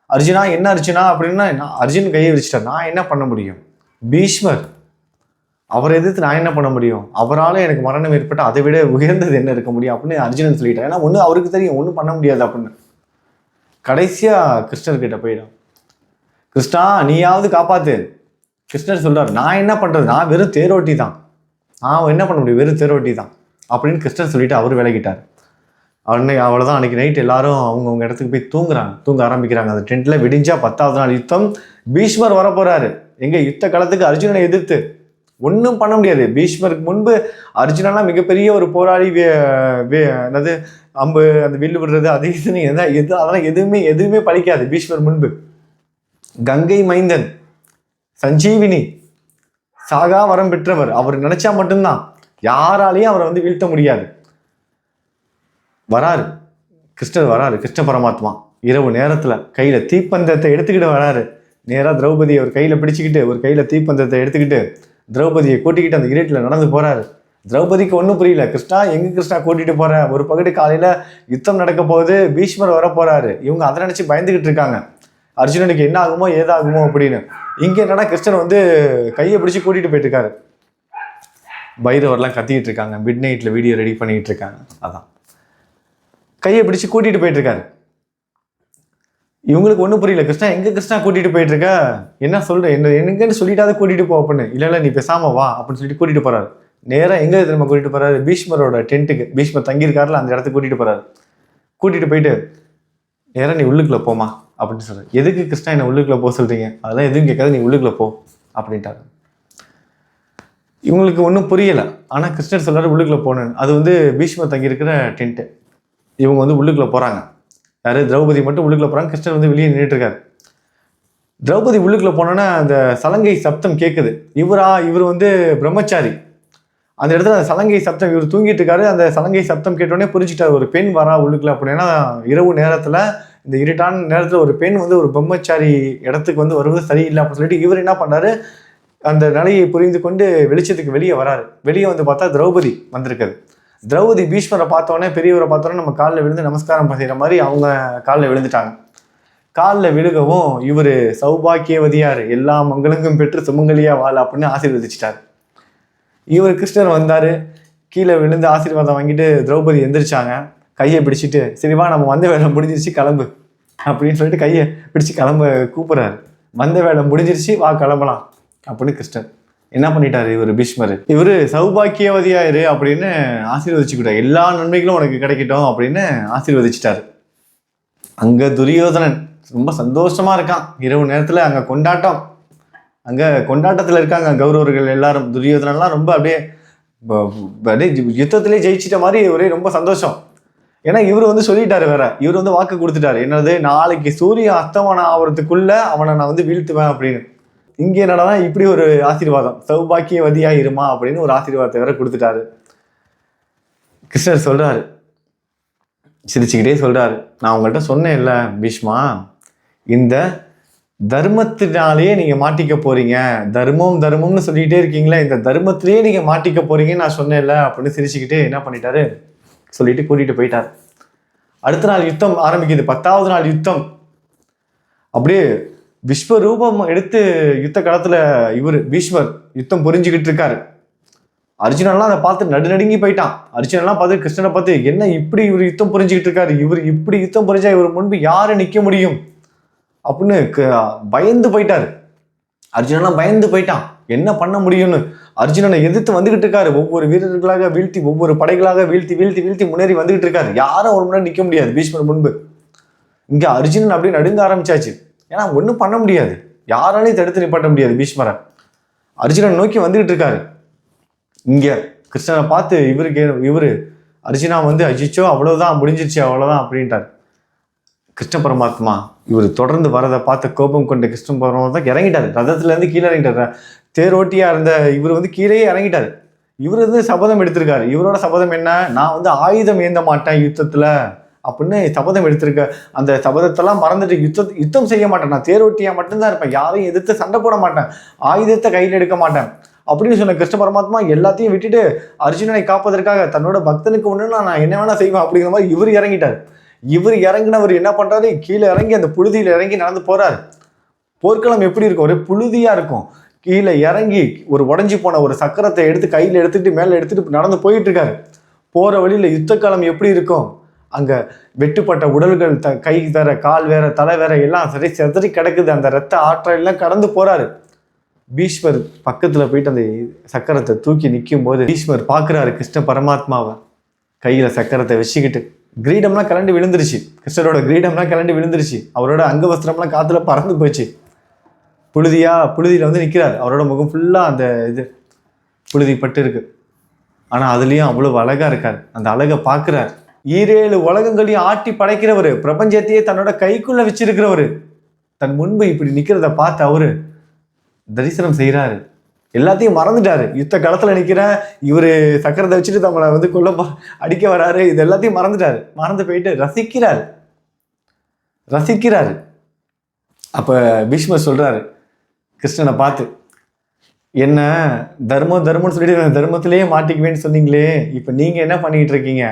அர்ஜுனா என்ன அர்ஜுனா அப்படின்னா, அர்ஜுன் கையை விரிச்சிட்டார். நான் என்ன பண்ண முடியும்? பீஷ்மர், அவரை எதிர்த்து நான் என்ன பண்ண முடியும்? அவரால் எனக்கு மரணம் ஏற்பட்டு அதை விட உயர்ந்தது என்ன இருக்க முடியும் அப்படின்னு அர்ஜுனன் சொல்லிட்டார். ஏன்னா ஒன்று அவருக்கு தெரியும், ஒன்றும் பண்ண முடியாது அப்படின்னு. கடைசியாக கிருஷ்ணர்கிட்ட போயிடும். கிருஷ்ணா நீயாவது காப்பாத்து. கிருஷ்ணர் சொல்றார், நான் என்ன பண்றது, நான் வெறும் தேரோட்டி தான், நான் என்ன பண்ண முடியும், வெறும் தேரோட்டி தான் அப்படின்னு கிருஷ்ணர் சொல்லிட்டு அவர் விலகிட்டார். அவ்வளோதான். அன்னைக்கு நைட் எல்லாரும் அவங்கவுங்க இடத்துக்கு போய் தூங்க ஆரம்பிக்கிறாங்க. அந்த டென்ட்ல விடிஞ்சா 10வது நாள் யுத்தம். பீஷ்மர் வரப்போறாரு. எங்க யுத்த களத்துக்கு அர்ஜுனனை எதிர்த்து. ஒன்றும் பண்ண முடியாது. பீஷ்மருக்கு முன்பு அர்ஜுனெல்லாம் மிகப்பெரிய ஒரு போராளி, அதாவது அம்பு அந்த வில்லு விடுறது அது அதெல்லாம் எதுவுமே பழிக்காது பீஷ்மர் முன்பு. கங்கை மைந்தன், சஞ்சீவினி, சாகா வரம் பெற்றவர். அவர் நினைச்சா மட்டும்தான், யாராலையும் அவரை வந்து வீழ்த்த முடியாது. வராரு கிருஷ்ணர், வராரு கிருஷ்ண பரமாத்மா. இரவு நேரத்துல கையில தீப்பந்தத்தை எடுத்துக்கிட்டு வராரு. நேரா திரௌபதியை ஒரு கையில பிடிச்சிக்கிட்டு, ஒரு கையில தீப்பந்தத்தை எடுத்துக்கிட்டு திரௌபதியை கூட்டிக்கிட்டு அந்த இருட்டில் நடந்து போறாரு. திரௌபதிக்கு ஒன்றும் புரியல, கிருஷ்ணா எங்க கிருஷ்ணா கூட்டிட்டு போற? ஒரு பகுதி காலையில யுத்தம் நடக்க போகுது, பீஷ்மர் வர போறாரு. இவங்க அதை நினைச்சு பயந்துகிட்டு இருக்காங்க, அர்ஜுனனுக்கு என்ன ஆகுமோ ஏதாகுமோ அப்படின்னு. இங்க என்னன்னா கிருஷ்ணன் வந்து கையை பிடிச்சு கூட்டிட்டு போயிட்டு இருக்காரு. பைரவர்லாம் கத்திக்கிட்டு இருக்காங்க, மிட் நைட்ல வீடியோ ரெடி பண்ணிட்டு இருக்காங்க. அதான் கையை பிடிச்சு கூட்டிட்டு போயிட்டு இருக்காரு. இவங்களுக்கு ஒன்றும் புரியல, கிருஷ்ணா எங்க கிருஷ்ணா கூட்டிட்டு போயிட்டு இருக்க, என்ன சொல்ற, எங்கன்னு சொல்லிட்டாவது கூட்டிட்டு போ அப்படின்னு. இல்லை நீ பேசாம வா அப்படின்னு சொல்லிட்டு கூட்டிட்டு போறாரு. நேராக எங்க திரும்ப கூட்டிட்டு போறாரு? பீஷ்மரோட டென்ட்டுக்கு. பீஷ்மர் தங்கியிருக்காருல அந்த இடத்துக்கு கூட்டிட்டு போறாரு. கூட்டிட்டு போயிட்டு நேராக நீ உள்ளுக்குள்ள போமா அப்படின்னு சொல்றாரு. எதுக்கு கிருஷ்ணா என்ன உள்ளுக்குள்ள போக சொல்றீங்க? அதெல்லாம் எதுவும் கேட்காது, நீ உள்ளுக்குள்ள போ அப்படின்ட்டாரு. இவங்களுக்கு ஒன்றும் புரியல. ஆனா கிருஷ்ணர் சொல்றாரு உள்ளுக்குள்ள போனேன். அது வந்து பீஷ்மர் தங்கியிருக்கிற டென்ட்டு. இவங்க வந்து உள்ளுக்குள்ள போறாங்க. யாரு? திரௌபதி மட்டும் உள்ளுக்குள்ள போறாங்க. கிருஷ்ணர் வந்து வெளியே நின்றுட்டு இருக்காரு. திரௌபதி உள்ளுக்குள்ள போனோன்னா அந்த சலங்கை சப்தம் கேட்குது. இவர் வந்து பிரம்மச்சாரி. அந்த இடத்துல அந்த சலங்கை சப்தம், இவர் தூங்கிட்டு இருக்காரு. அந்த சலங்கை சப்தம் கேட்டோடனே புரிஞ்சுட்டாரு, ஒரு பெண் வரா உள்ளுக்குள்ள அப்படின்னா. இரவு நேரத்துல, இந்த இருட்டான நேரத்துல ஒரு பெண் வந்து ஒரு பிரம்மச்சாரி இடத்துக்கு வந்து வருவது சரியில்லை அப்படின்னு சொல்லிட்டு இவர் என்ன பண்ணாரு, அந்த நிலையை புரிந்து கொண்டு வெளிச்சத்துக்கு வெளியே வராரு. வெளியே வந்து பார்த்தா திரௌபதி வந்திருக்காரு. திரௌபதி பீஷ்மரை பார்த்தோன்னே, பெரியவரை பார்த்தோன்னே நம்ம காலில் விழுந்து நமஸ்காரம் செய்கிற மாதிரி அவங்க காலில் விழுந்துட்டாங்க. காலில் விழுகவும் இவர் சௌபாக்கியவதியார், எல்லா மங்களங்கும் பெற்று சுமங்கலியா வாழ அப்படின்னு ஆசீர்வதிச்சிட்டார். இவர் கிருஷ்ணர் வந்தார், கீழே விழுந்து ஆசீர்வாதம் வாங்கிட்டு திரௌபதி எந்திரிச்சாங்க. கையை பிடிச்சிட்டு, சரிவா நம்ம வந்த வேலை முடிஞ்சிருச்சு கிளம்பு அப்படின்னு சொல்லிட்டு கையை பிடிச்சி கூப்பிட்றாரு. வந்த வேலை முடிஞ்சிருச்சு, வா கிளம்பலாம் அப்படின்னு கிருஷ்ணர் என்ன பண்ணிட்டாரு? இவர் பீஷ்மர், இவர் சௌபாக்கியவதியாயிரு அப்படின்னு ஆசீர்வதிச்சுக்கிட்டார். எல்லா நன்மைகளும் உனக்கு கிடைக்கட்டும் அப்படின்னு ஆசீர்வதிச்சிட்டாரு. அங்க துரியோதனன் ரொம்ப சந்தோஷமா இருக்கான். இரவு நேரத்துல அங்க கொண்டாட்டம், அங்க கொண்டாட்டத்துல இருக்காங்க கௌரவர்கள் எல்லாரும். துரியோதனன்லாம் ரொம்ப அப்படியே யுத்தத்திலே ஜெயிச்சிட்ட மாதிரி ஒரே ரொம்ப சந்தோஷம். ஏன்னா இவர் வந்து சொல்லிட்டாரு, வேற இவர் வந்து வாக்கு கொடுத்துட்டாரு. என்னது, நாளைக்கு சூரிய அஸ்தமனம் ஆகிறதுக்குள்ள அவனை நான் வந்து வீழ்த்துவேன் அப்படின்னு. இங்கே என்னடா இப்படி ஒரு ஆசீர்வாதம், சௌபாக்கியவதியா இருமா அப்படின்னு ஒரு ஆசீர்வாதத்தை வேற கொடுத்துட்டாரு. கிருஷ்ணர் சொல்றாரு, சிரிச்சுக்கிட்டே சொல்றாரு, நான் உங்கள்கிட்ட சொன்னேன்ல பீஷ்மா, இந்த தர்மத்தினாலேயே நீங்க மாட்டிக்க போறீங்க, தர்மம் தர்மம்னு சொல்லிக்கிட்டே இருக்கீங்களே, இந்த தர்மத்திலேயே நீங்க மாட்டிக்க போறீங்கன்னு நான் சொன்னேன்ல அப்படின்னு சிரிச்சுக்கிட்டே என்ன பண்ணிட்டாரு சொல்லிட்டு கூட்டிட்டு போயிட்டார். அடுத்த நாள் யுத்தம் ஆரம்பிக்குது. 10வது நாள் யுத்தம். அப்படியே விஸ்வரூபம் எடுத்து யுத்த களத்துல இவர் பீஷ்மர் யுத்தம் புரிஞ்சுக்கிட்டு இருக்காரு. அர்ஜுனன்லாம் அதை பார்த்து நடுநடுங்கி போயிட்டான். அர்ஜுனன்லாம் பார்த்து கிருஷ்ணனை பார்த்து, என்ன இப்படி இவர் யுத்தம் புரிஞ்சுக்கிட்டு இருக்காரு, இவர் இப்படி யுத்தம் புரிஞ்சா இவர் முன்பு யாரு நிக்க முடியும் அப்படின்னு பயந்து போயிட்டாரு. அர்ஜுனன்லாம் பயந்து போயிட்டான், என்ன பண்ண முடியும்னு. அர்ஜுனனை எதிர்த்து வந்துகிட்டு இருக்காரு. ஒவ்வொரு வீரர்களாக வீழ்த்தி, ஒவ்வொரு படைகளாக வீழ்த்தி வீழ்த்தி வீழ்த்தி முன்னேறி வந்துகிட்டு இருக்காரு. யாரும் ஒரு முன்னாடி நிக்க முடியாது பீஷ்மர் முன்பு. இங்க அர்ஜுனன் அப்படியே நடுங்க ஆரம்பிச்சாச்சு. ஏன்னா ஒன்றும் பண்ண முடியாது, யாராலையும் தடுத்து நிப்பாட்ட முடியாது பீஷ்மரை. அர்ஜுனன் நோக்கி வந்துகிட்டு இருக்காரு. இங்க கிருஷ்ணனை பார்த்து இவரு அர்ஜுனா வந்து அஜிச்சோ அவ்வளவுதான் முடிஞ்சிருச்சு அவ்வளவுதான் அப்படின்ட்டார். கிருஷ்ண பரமாத்மா இவர் தொடர்ந்து வரதை பார்த்து கோபம் கொண்ட கிருஷ்ண பரமாத்மா இறங்கிட்டாரு. ரதத்துல இருந்து கீழே இறங்கிட்டாரு. தேரோட்டியா இருந்த இவர் வந்து கீழே இறங்கிட்டாரு. இவர் வந்து சபதம் எடுத்திருக்காரு. இவரோட சபதம் என்ன, நான் வந்து ஆயுதம் ஏந்த மாட்டேன் யுத்தத்துல அப்படின்னு சபதம் எடுத்திருக்க. அந்த சபதத்தெல்லாம் மறந்துட்டு யுத்தம் செய்ய மாட்டேன், நான் தேரோட்டியா மட்டும்தான் இருப்பேன், யாரையும் எதிர்த்து சண்டை போட மாட்டேன், ஆயுதத்தை கையில் எடுக்க மாட்டேன் அப்படின்னு சொன்ன கிருஷ்ண பரமாத்மா எல்லாத்தையும் விட்டுட்டு அர்ஜுனனை காப்பதற்காக தன்னோட பக்தனுக்கு ஒண்ணு நான் என்ன வேணா செய்வேன் அப்படிங்கிற மாதிரி இவர் இறங்கிட்டார். இவர் இறங்கினவர் என்ன பண்றாரு, கீழே இறங்கி அந்த புழுதியில இறங்கி நடந்து போறாரு. போர்க்களம் எப்படி இருக்கும், ஒரே புழுதியா இருக்கும். கீழே இறங்கி ஒரு உடஞ்சி போன ஒரு சக்கரத்தை எடுத்து கையில எடுத்துட்டு மேல எடுத்துட்டு நடந்து போயிட்டு இருக்காரு. போற வழியில யுத்தக்களம் எப்படி இருக்கும், அங்க வெட்டுப்பட்ட உடல்கள், கை வேற கால் வேற தலை வேற எல்லாம் சரி செதறி கிடக்குது. அந்த ரத்த ஆற்றலாம் கடந்து போறாரு. பீஷ்மர் பக்கத்துல போயிட்டு அந்த சக்கரத்தை தூக்கி நிற்கும் போது பீஷ்மர் பாக்குறாரு கிருஷ்ண பரமாத்மாவை. கையில சக்கரத்தை வச்சுக்கிட்டு கிரீடம்லாம் கலண்டு விழுந்துருச்சு. கிருஷ்ணரோட கிரீடம்லாம் கலண்டு விழுந்துருச்சு. அவரோட அங்கவஸ்திரம்லாம் காத்துல பறந்து போச்சு. புழுதியில வந்து நிற்கிறார். அவரோட முகம் ஃபுல்லா அந்த இது புழுதி பட்டு இருக்கு. ஆனா அதுலயும் அவ்வளவு அழகா இருக்காரு. அந்த அழகை பார்க்கிறார். 7 உலகங்களையும் ஆட்டி படைக்கிறவரு, பிரபஞ்சத்தையே தன்னோட கைக்குள்ள வச்சிருக்கிறவரு தன் முன்பு இப்படி நிக்கிறத பார்த்து அவரு தரிசனம் செய்யறாரு. எல்லாத்தையும் மறந்துட்டாரு. யுத்த களத்துல நிக்கிற இவரு சக்கரத்தை வச்சுட்டு நம்மளை வந்து அடிக்க வராரு, இது எல்லாத்தையும் மறந்துட்டாரு. மறந்து போயிட்டு ரசிக்கிறாரு. அப்ப பீஷ்மர் சொல்றாரு கிருஷ்ணனை பார்த்து, என்ன தர்மம்னு சொல்லிட்டு தர்மத்திலேயே மாட்டிக்குவேன்னு சொன்னீங்களே, இப்ப நீங்க என்ன பண்ணிட்டு இருக்கீங்க,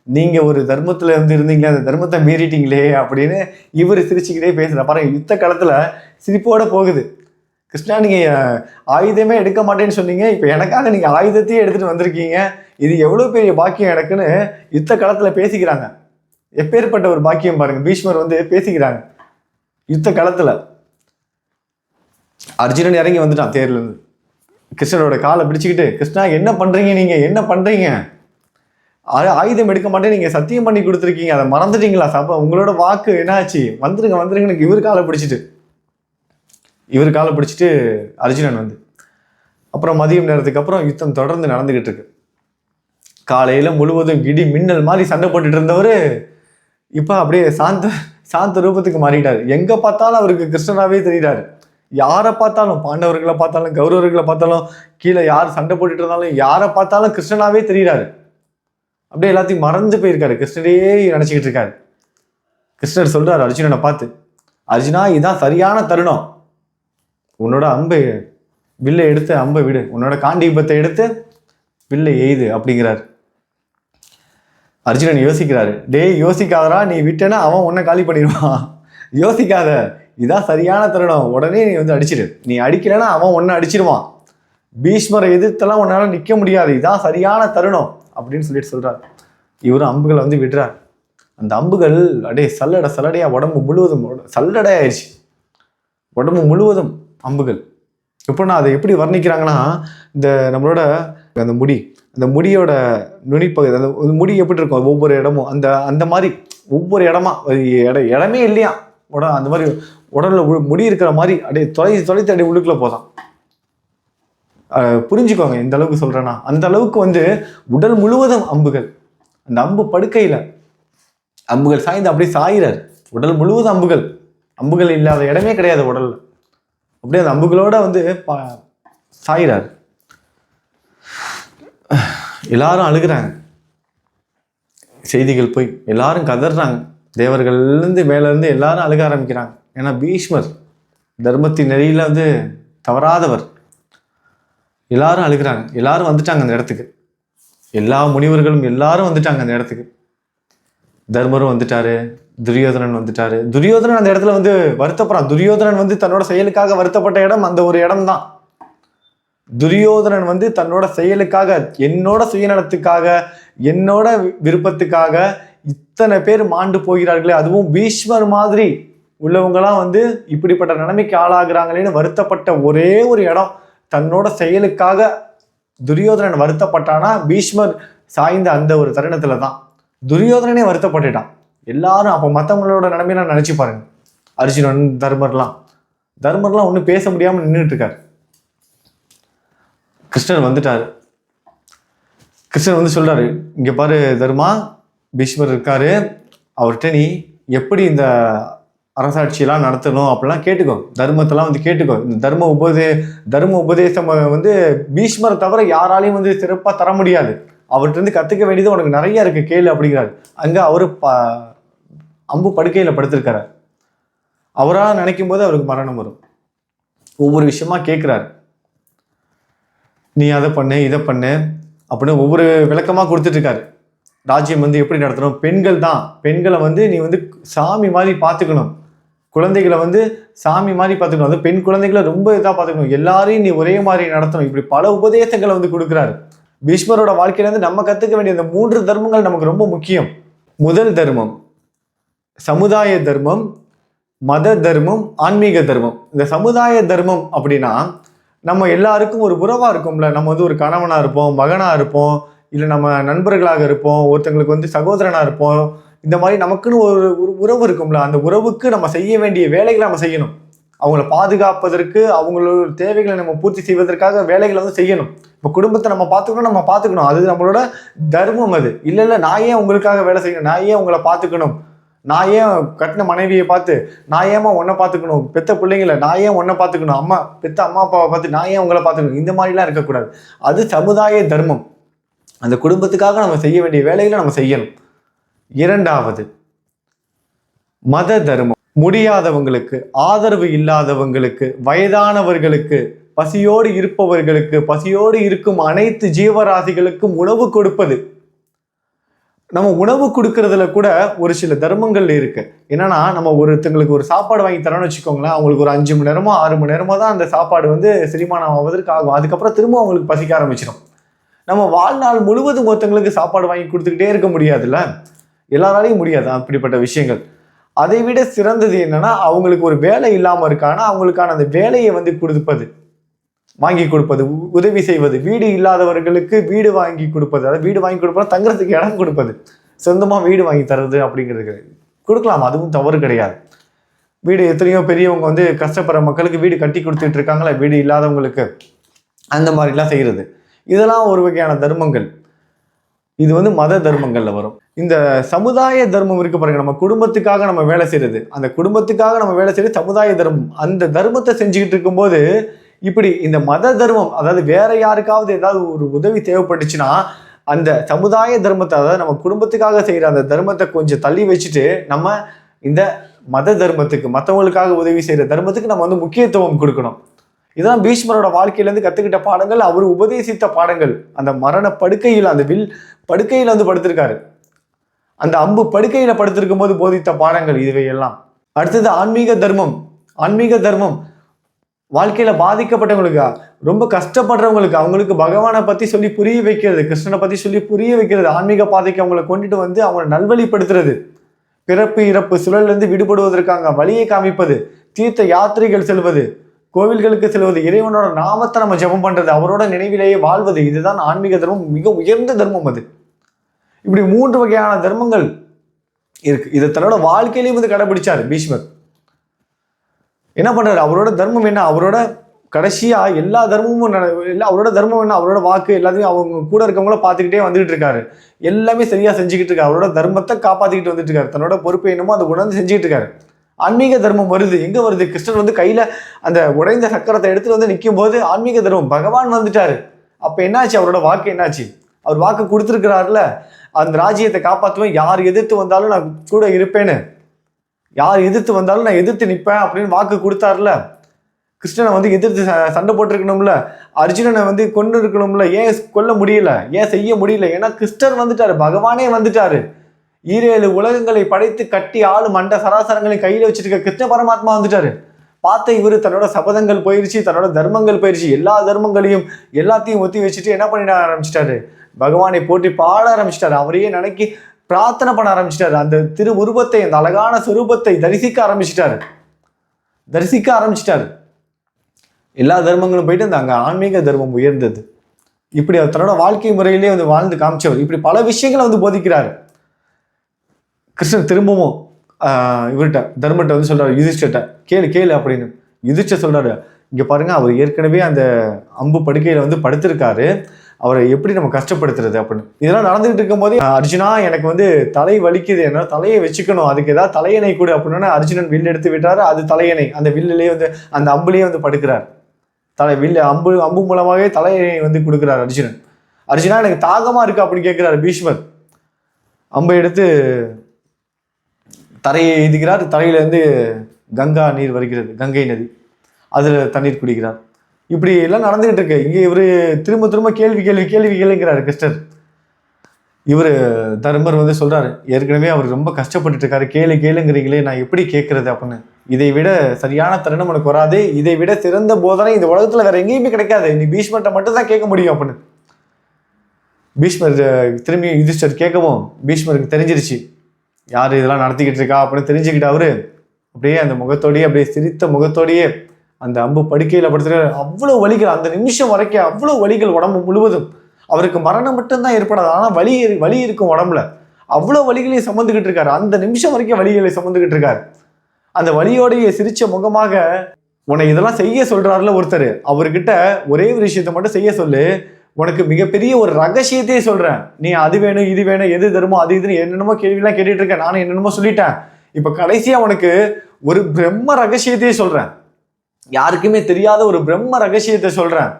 நீங்க ஒரு தர்மத்துல இருந்து இருந்தீங்களே, அந்த தர்மத்தை மீறிட்டீங்களே அப்படின்னு இவரு சிரிச்சுக்கிட்டே பேசுற பாருங்க. யுத்த களத்துல சிரிப்போட போகுது. கிருஷ்ணா, நீங்க ஆயுதமே எடுக்க மாட்டேன்னு சொன்னீங்க, இப்ப எனக்காக நீங்க ஆயுதத்தையே எடுத்துட்டு வந்திருக்கீங்க, இது எவ்வளவு பெரிய பாக்கியம் எனக்குன்னு யுத்த களத்துல பேசிக்கிறாங்க. எப்பேற்பட்ட ஒரு பாக்கியம் பாருங்க. பீஷ்மர் வந்து பேசிக்கிறாங்க யுத்த களத்துல. அர்ஜுனன் இறங்கி வந்துட்டான் தேர்ல இருந்து. கிருஷ்ணரோட காலை பிடிச்சுக்கிட்டு, கிருஷ்ணா என்ன பண்றீங்க, நீங்க என்ன பண்றீங்க, ஆயுதம் எடுக்க மாட்டேன் நீங்க சத்தியம் பண்ணி கொடுத்துருக்கீங்க, அதை மறந்துட்டீங்களா, உங்களோட வாக்கு என்னாச்சு, வந்துருங்க இவர் காலை பிடிச்சிட்டு அர்ஜுனன் வந்து அப்புறம் மதியம் நேரத்துக்கு அப்புறம் யுத்தம் தொடர்ந்து நடந்துகிட்டு இருக்கு. காலையில முழுவதும் இடி மின்னல் மாதிரி சண்டை போட்டுட்டு இருந்தவர் இப்ப அப்படியே சாந்த ரூபத்துக்கு மாறிட்டாரு. எங்க பார்த்தாலும் அவருக்கு கிருஷ்ணனாவே தெரிகிறாரு. யாரை பார்த்தாலும், பாண்டவர்களை பார்த்தாலும் கௌரவர்களை பார்த்தாலும், கீழே யார் சண்டை போட்டுட்டு இருந்தாலும் யாரை பார்த்தாலும் கிருஷ்ணனாவே தெரிகிறாரு. அப்படியே எல்லாத்தையும் மறந்து போயிருக்காரு, கிருஷ்ணரையே நினைச்சுக்கிட்டு இருக்காரு. கிருஷ்ணர் சொல்றாரு அர்ஜுனனை பார்த்து, அர்ஜுனா இதான் சரியான தருணம், உன்னோட வில்லை எடுத்து அம்பை விடு, உன்னோட காண்டீபத்தை எடுத்து வில்லை எய்து அப்படிங்கிறார். அர்ஜுனன் யோசிக்கிறாரு. டேய் யோசிக்காதரா, நீ விட்டேன்னா அவன் உன்னை காலி பண்ணிடுவான், யோசிக்காத, இதான் சரியான தருணம், உடனே நீ வந்து அடிச்சிடு, நீ அடிக்கலைன்னா அவன் உன்னை அடிச்சிடுவான், பீஷ்மரை எதிர்த்தெல்லாம் உன்னால நிற்க முடியாது, இதான் சரியான தருணம் அப்படின்னு சொல்லிட்டு சொல்றாரு. இவரும் அம்புகளை வந்து விடுறார். அந்த அம்புகள் அப்படியே சல்லடையா உடம்பு முழுவதும் சல்லடையாயிருச்சு. உடம்பு முழுவதும் அம்புகள். எப்படின்னா அதை எப்படி வர்ணிக்கிறாங்கன்னா, இந்த நம்மளோட அந்த முடியோட நுனிப்பகுதி, அந்த முடி எப்படி இருக்கும் ஒவ்வொரு இடமும், அந்த மாதிரி ஒவ்வொரு இடமா இடமே இல்லையா அந்த மாதிரி உடல்ல முடி இருக்கிற மாதிரி அப்படியே தொலைத்து அப்படியே உள்ளுக்குள்ள போதான். புரிஞ்சுக்கோங்க எந்த அளவுக்கு சொல்றேன்னா, அந்த அளவுக்கு வந்து உடல் முழுவதும் அம்புகள். அந்த அம்பு படுக்கையில அம்புகள் சாய்ந்து அப்படியே சாயிறாரு. உடல் முழுவதும் அம்புகள் இல்லாத இடமே கிடையாது உடல்ல. அப்படியே அந்த அம்புகளோட வந்து சாயிறாரு. எல்லாரும் அழுகிறாங்க. செய்திகள் போய் எல்லாரும் கதறாங்க. தேவர்கள்லேருந்து மேலேருந்து எல்லாரும் அழுக ஆரம்பிக்கிறாங்க. ஏன்னா பீஷ்மர் தர்மத்தின் நெறியில் வந்து தவறாதவர். எல்லாரும் அழுகிறாங்க. எல்லாரும் வந்துட்டாங்க அந்த இடத்துக்கு. எல்லா முனிவர்களும் எல்லாரும் வந்துட்டாங்க அந்த இடத்துக்கு. தர்மரும் வந்துட்டாரு, துரியோதனன் வந்துட்டாரு. துரியோதனன் அந்த இடத்துல வந்து வருத்தப்படுறான். துரியோதனன் வந்து தன்னோட செயலுக்காக வருத்தப்பட்ட இடம் அந்த ஒரு இடம் தான். துரியோதனன் வந்து தன்னோட செயலுக்காக, என்னோட சுயநலத்துக்காக, என்னோட விருப்பத்துக்காக இத்தனை பேர் மாண்டு போகிறார்களே, அதுவும் பீஷ்மர் மாதிரி உள்ளவங்களாம் வந்து இப்படிப்பட்ட நிலைமைக்கு ஆளாகிறாங்களேன்னு வருத்தப்பட்ட ஒரே ஒரு இடம், தன்னோட செயலுக்காக துரியோதனன் வருத்தப்பட்டானா பீஷ்மர் சாய்ந்த அந்த ஒரு தருணத்துல தான். துரியோதனனே வருத்தப்பட்டுட்டான். எல்லாரும் அப்போ மற்றவங்களோட நிலைமையெல்லாம் நினைச்சு பாருங்க. அர்ஜுனன், தர்மர்லாம் ஒன்றும் பேச முடியாமல் நின்றுட்டு இருக்காரு. கிருஷ்ணர் வந்துட்டாரு. கிருஷ்ணர் வந்து சொல்றாரு, இங்க பாரு தர்மா, பீஷ்மர் இருக்காரு, அவர்கிட்ட நீ எப்படி இந்த அரசாட்சியெல்லாம் நடத்தணும் அப்படிலாம் கேட்டுக்கோ, தர்மத்தெல்லாம் வந்து கேட்டுக்கோ. இந்த தர்ம உபதேசம் வந்து பீஷ்மரை தவிர யாராலையும் வந்து சிறப்பாக தர முடியாது. அவர்கிட்ட இருந்து கற்றுக்க வேண்டியது உனக்கு நிறைய இருக்கு, கேளு அப்படிங்கிறாரு. அங்கே அவரு அம்பு படுக்கையில் படுத்திருக்காரு. அவராக நினைக்கும் போது அவருக்கு மரணம் வரும். ஒவ்வொரு விஷயமா கேட்குறாரு, நீ அதை பண்ணு, இதை பண்ணு அப்படின்னு ஒவ்வொரு விளக்கமாக கொடுத்துட்டு இருக்காரு. ராஜ்யம் வந்து எப்படி நடத்தணும், பெண்களை வந்து நீ வந்து சாமி மாதிரி பார்த்துக்கணும், குழந்தைகளை வந்து சாமி மாதிரி பார்த்துக்கணும், அது பெண் குழந்தைகளை ரொம்ப இதாக பார்த்துக்கணும், எல்லாரையும் நீ ஒரே மாதிரி நடத்தணும். இப்படி பல உபதேசங்களை வந்து கொடுக்குறாரு. பீஷ்மரோட வாழ்க்கையில இருந்து நம்ம கற்றுக்க வேண்டிய இந்த 3 தர்மங்கள் நமக்கு ரொம்ப முக்கியம். முதல் தர்மம் சமுதாய தர்மம், மத தர்மம், ஆன்மீக தர்மம். இந்த சமுதாய தர்மம் அப்படின்னா நம்ம எல்லாருக்கும் ஒரு உறவா இருக்கும்ல. நம்ம வந்து ஒரு கணவனா இருப்போம், மகனா இருப்போம், இல்லை நம்ம நண்பர்களாக இருப்போம், ஒருத்தங்களுக்கு வந்து சகோதரனா இருப்போம். இந்த மாதிரி நமக்குன்னு ஒரு உறவு இருக்கும்ல. அந்த உறவுக்கு நம்ம செய்ய வேண்டிய வேலைகளை நம்ம செய்யணும். அவங்கள பாதுகாப்பதற்கு, அவங்களோட தேவைகளை நம்ம பூர்த்தி செய்வதற்காக வேலைகளை வந்து செய்யணும். இப்போ குடும்பத்தை நம்ம பார்த்துக்கணும், அது நம்மளோட தர்மம். அது இல்லை நான் ஏன் உங்களுக்காக வேலை செய்யணும், நான் ஏன் உங்களை பார்த்துக்கணும், நான் ஏன் கட்டின மனைவியை பார்த்து நான் ஏமா உன்னை பார்த்துக்கணும், பெத்த பிள்ளைங்களை நான் ஏன் உன்னை பார்த்துக்கணும், பெத்த அம்மா அப்பாவை பார்த்து நான் ஏன் உங்களை பார்த்துக்கணும், இந்த மாதிரிலாம் இருக்கக்கூடாது. அது சமுதாய தர்மம். அந்த குடும்பத்துக்காக நம்ம செய்ய வேண்டிய வேலைகளை நம்ம செய்யணும். இரண்டாவது மத தர்மம். முடியாதவங்களுக்கு, ஆதரவு இல்லாதவங்களுக்கு, வயதானவர்களுக்கு, பசியோடு இருப்பவர்களுக்கு, பசியோடு இருக்கும் அனைத்து ஜீவராசிகளுக்கும் உணவு கொடுப்பது. நம்ம உணவு கொடுக்கறதுல கூட ஒரு சில தர்மங்கள் இருக்கு. என்னன்னா, நம்ம ஒருத்தங்களுக்கு ஒரு சாப்பாடு வாங்கி தரோம்னு வச்சுக்கோங்களேன், அவங்களுக்கு ஒரு 5 மணி நேரமோ 6 மணி நேரமோ தான் அந்த சாப்பாடு வந்து செரிமானம் ஆவதற்கு ஆகும். அதுக்கப்புறம் திரும்ப அவங்களுக்கு பசிக்க ஆரம்பிச்சிடும். நம்ம வாழ்நாள் முழுவதும் ஒருத்தங்களுக்கு சாப்பாடு வாங்கி கொடுத்துக்கிட்டே இருக்க முடியாதுல்ல, எல்லாராலையும் முடியாது அப்படிப்பட்ட விஷயங்கள். அதை விட சிறந்தது என்னன்னா, அவங்களுக்கு ஒரு வேலை இல்லாமல் இருக்கானா அவங்களுக்கான அந்த வேலையை வந்து கொடுப்பது, வாங்கி கொடுப்பது, உதவி செய்வது. வீடு இல்லாதவர்களுக்கு வீடு வாங்கி கொடுப்பது, அதாவது வீடு வாங்கி கொடுப்பது, தங்குறதுக்கு இடம் கொடுப்பது, சொந்தமாக வீடு வாங்கி தர்றது அப்படிங்கிறது கொடுக்கலாம், அதுவும் தவறு கிடையாது. வீடு எத்தனையோ பெரியவங்க வந்து கஷ்டப்படுற மக்களுக்கு வீடு கட்டி கொடுத்துட்டு இருக்காங்களே, வீடு இல்லாதவங்களுக்கு, அந்த மாதிரிலாம் செய்கிறது, இதெல்லாம் ஒரு வகையான தர்மங்கள். இது வந்து மத தர்மங்கள்ல வரும். இந்த சமுதாய தர்மம் இருக்கு பாருங்க, நம்ம குடும்பத்துக்காக நம்ம வேலை செய்யறது, அந்த குடும்பத்துக்காக நம்ம வேலை செய்யறது சமுதாய தர்மம். அந்த தர்மத்தை செஞ்சுக்கிட்டு இருக்கும்போது இப்படி இந்த மத தர்மம், அதாவது வேற யாருக்காவது ஏதாவது ஒரு உதவி தேவைப்பட்டுச்சுன்னா அந்த சமுதாய தர்மத்தை, அதாவது நம்ம குடும்பத்துக்காக செய்யற அந்த தர்மத்தை கொஞ்சம் தள்ளி வச்சுட்டு நம்ம இந்த மத தர்மத்துக்கு, மற்றவங்களுக்காக உதவி செய்யற தர்மத்துக்கு நம்ம வந்து முக்கியத்துவம் கொடுக்கணும். இதுதான் பீஷ்மரோட வாழ்க்கையிலேருந்து கற்றுக்கிட்ட பாடங்கள், அவர் உபதேசித்த பாடங்கள். அந்த மரண படுக்கையில், அந்த வில் படுக்கையில் வந்து படுத்திருக்காரு, அந்த அம்பு படுக்கையில் படுத்திருக்கும் போது போதித்த பாடங்கள் இதுவையெல்லாம். அடுத்தது ஆன்மீக தர்மம். ஆன்மீக தர்மம் வாழ்க்கையில் பாதிக்கப்பட்டவங்களுக்கு, ரொம்ப கஷ்டப்படுறவங்களுக்கு, அவங்களுக்கு பகவானை பற்றி சொல்லி புரிய வைக்கிறது, கிருஷ்ணனை பற்றி சொல்லி புரிய வைக்கிறது, ஆன்மீக பாதைக்கு அவங்களை கொண்டுட்டு வந்து அவங்களை நல்வழிப்படுத்துறது, பிறப்பு இறப்பு சுழலிருந்து விடுபடுவதற்காக வழியை காமிப்பது, தீர்த்த யாத்திரைகள் செல்வது, கோவில்களுக்கு செல்வது, இறைவனோட நாமத்தை நம்ம ஜெபம் பண்றது, அவரோட நினைவிலேயே வாழ்வது, இதுதான் ஆன்மீக தர்மம். மிக உயர்ந்த தர்மம் அது. இப்படி 3 வகையான தர்மங்கள் இருக்கு. இதை தன்னோட வாழ்க்கையிலையும் வந்து கடைபிடிச்சாரு பீஷ்மர். என்ன பண்றாரு, அவரோட தர்மம் என்ன, அவரோட கடைசியா எல்லா தர்மமும் அவரோட தர்மம் என்ன, அவரோட வாக்கு எல்லாத்தையும் அவங்க கூட இருக்கவங்கள பார்த்துக்கிட்டே வந்துகிட்டு இருக்காரு. எல்லாமே சரியா செஞ்சுக்கிட்டு இருக்காரு. அவரோட தர்மத்தை காப்பாத்திக்கிட்டு வந்துட்டு இருக்காரு. தன்னோட பொறுப்பு என்னமோ அதை உணர்ந்து செஞ்சுக்கிட்டு இருக்காரு. ஆன்மீக தர்மம் வருது, எங்க வருது, கிருஷ்ணன் வந்து கையில அந்த உடைந்த சக்கரத்தை எடுத்துட்டு வந்து நிற்கும் போது ஆன்மீக தர்மம், பகவான் வந்துட்டாரு. அப்ப என்னாச்சு, அவரோட வாக்கு என்னாச்சு, அவர் வாக்கு கொடுத்துருக்கிறாருல, அந்த ராஜ்யத்தை காப்பாற்றுவேன், யார் எதிர்த்து வந்தாலும் நான் கூட இருப்பேன்னு, யார் எதிர்த்து வந்தாலும் நான் எதிர்த்து நிற்பேன் அப்படின்னு வாக்கு கொடுத்தாருல. கிருஷ்ணனை வந்து எதிர்த்து சண்டை போட்டிருக்கணும்ல, அர்ஜுனனை வந்து கொண்டு இருக்கணும்ல, ஏன் கொல்ல முடியல, ஏன் செய்ய முடியல? ஏன்னா கிருஷ்ணர் வந்துட்டாரு, பகவானே வந்துட்டாரு. 7 உலகங்களை படைத்து கட்டி ஆளும் மண்ட சராசரங்களை கையில வச்சிருக்க கிருஷ்ண பரமாத்மா வந்துட்டாரு. பார்த்த இவரு தன்னோட சபதங்கள் போயிருச்சு, தன்னோட தர்மங்கள் போயிருச்சு, எல்லா தர்மங்களையும் எல்லாத்தையும் ஒத்தி வச்சுட்டு என்ன பண்ணிட ஆரம்பிச்சிட்டாரு, பகவானை போற்றி பாட ஆரம்பிச்சிட்டாரு. அவரையே நினைக்கி பிரார்த்தனை பண்ண ஆரம்பிச்சிட்டாரு. அந்த திரு உருவத்தை, அந்த அழகான சுரூபத்தை தரிசிக்க ஆரம்பிச்சிட்டாரு. எல்லா தர்மங்களும் போயிட்டு அந்த அங்கே ஆன்மீக தர்மம் உயர்ந்தது. இப்படி அவர் தன்னோட வாழ்க்கை முறையிலே வந்து வாழ்ந்து காமிச்சவர். இப்படி பல விஷயங்களை வந்து போதிக்கிறார். கிருஷ்ணன் திரும்பவும் இவர்கிட்ட தர்மத்தை வந்து சொல்றாரு, யுதிஷ்டர்கிட்ட கேளு அப்படின்னு. யுதிஷ்டர் சொல்றாரு, இங்க பாருங்க, அவர் ஏற்கனவே அந்த அம்பு படுக்கையில வந்து படுத்திருக்காரு, அவரை எப்படி நம்ம கஷ்டப்படுத்துறது அப்படின்னு. இதெல்லாம் நடந்துகிட்டு இருக்கும் போதே, அர்ஜுனா எனக்கு வந்து தலை வலிக்குது, என்ன தலையை வச்சுக்கணும், அதுக்கு ஏதாவது தலையணை கொடு அப்படின்னா அர்ஜுனன் வில் எடுத்து விட்டாரு. அது தலையணை. அந்த வில்லுலேயே வந்து அந்த அம்புலேயே வந்து படுக்கிறார். அம்பு மூலமாகவே தலையணை வந்து கொடுக்குறார் அர்ஜுனன். அர்ஜுனா எனக்கு தாகமா இருக்கு அப்படின்னு கேட்கிறாரு பீஷ்மர். அம்பை எடுத்து தரையை எய்துகிறார். தரையில இருந்து கங்கா நீர் வருகிறது, கங்கை நதி, அதுல தண்ணீர் குடிக்கிறார். இப்படி எல்லாம் நடந்துகிட்டு இருக்கு. இங்கே இவரு திரும்ப கேள்விங்கிறாரு கிருஷ்ணர். இவரு தர்மர் வந்து சொல்றாரு, ஏற்கனவே அவர் ரொம்ப கஷ்டப்பட்டுட்டு இருக்காரு, கேளுங்கிறீங்களே, நான் எப்படி கேட்கறது அப்படின்னு. இதை விட சரியான தருணம் உனக்கு வராது, இதை விட சிறந்த போதனை இந்த உலகத்துல வேற எங்கேயுமே கிடைக்காது, நீ பீஷ்மர்கிட்ட மட்டும் தான் கேட்க முடியும் அப்படின்னு. பீஷ்மர் திரும்பி யுதிஷ்டர் கேட்கவும் பீஷ்மருக்கு தெரிஞ்சிருச்சு யாரு இதெல்லாம் நடத்திக்கிட்டு இருக்கா அப்படின்னு. தெரிஞ்சுக்கிட்டு அவரு அப்படியே அந்த முகத்தோடையே, அப்படியே சிரித்த முகத்தோடையே அந்த அம்பு படுக்கையில படுத்துட்டு அவ்வளவு வலிகள், அந்த நிமிஷம் வரைக்கும் அவ்வளவு வலிகள் உடம்பு முழுவதும். அவருக்கு மரணம் மட்டும்தான் ஏற்படாது, ஆனா வலி இருக்கும் உடம்புல. அவ்வளவு வலிகளையும் சுமந்துகிட்டு இருக்காரு. அந்த நிமிஷம் வரைக்கும் வலிகளை சுமந்துகிட்டு இருக்காரு. அந்த வலியோடைய சிரிச்ச முகமாக, உன்னை இதெல்லாம் செய்ய சொல்றாருல ஒருத்தர், அவர்கிட்ட ஒரே ஒரு விஷயத்த மட்டும் செய்ய சொல்லு, உனக்கு மிகப்பெரிய ஒரு ரகசியத்தையே சொல்றேன், நீ அது வேணும் இது வேணும் எது தருமோ அது இதுன்னு என்னென்னமோ கேள்விலாம் கேட்டுட்டு இருக்க, நானும் என்னென்னமோ சொல்லிட்டேன். இப்ப கடைசியா உனக்கு ஒரு பிரம்ம ரகசியத்தையே சொல்றேன், யாருக்குமே தெரியாத ஒரு பிரம்ம ரகசியத்தை சொல்றேன்.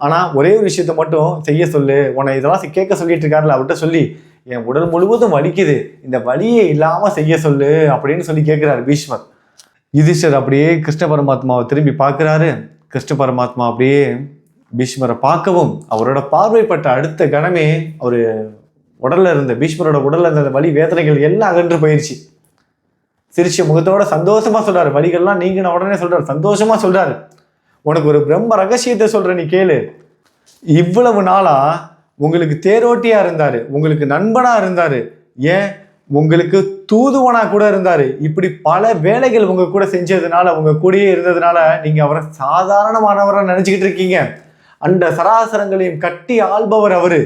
ஆனா ஒரே ஒரு விஷயத்த மட்டும் செய்ய சொல்லு, உன்னை இதெல்லாம் கேட்க சொல்லிட்டு இருக்காருல, அவர்கிட்ட சொல்லி என் உடல் முழுவதும் வலிக்குது, இந்த வலியே இல்லாம செய்ய சொல்லு அப்படின்னு சொல்லி கேட்கிறாரு பீஷ்மர். யுதிஷ்டர் அப்படியே கிருஷ்ண பரமாத்மாவை திரும்பி பார்க்கிறாரு. கிருஷ்ண பரமாத்மா அப்படியே பீஷ்மரை பார்க்கவும், அவரோட பார்வைப்பட்ட அடுத்த கணமே அவரு உடல்ல இருந்த பீஷ்மரோட உடல்ல இருந்த வலி வேதனைகள் எல்லாம் அகன்று போயிடுச்சு. சிரிச்ச முகத்தோட சந்தோஷமா சொல்றாரு, வலிகள்லாம் நீங்கின உடனே சொல்றாரு, சந்தோஷமா சொல்றாரு, உனக்கு ஒரு பிரம்ம ரகசியத்தை சொல்ற, நீ கேளு. இவ்வளவு நாளா உங்களுக்கு தேரோட்டியா இருந்தாரு, உங்களுக்கு நண்பனா இருந்தாரு, ஏன் உங்களுக்கு தூதுவனா கூட இருந்தாரு. இப்படி பல வேலைகள் உங்க கூட செஞ்சதுனால, உங்க கூடயே இருந்ததுனால நீங்க அவரை சாதாரணமானவரை நினைச்சுக்கிட்டு இருக்கீங்க. அந்த சராசரங்களையும் கட்டி ஆள்பவர் அவரு,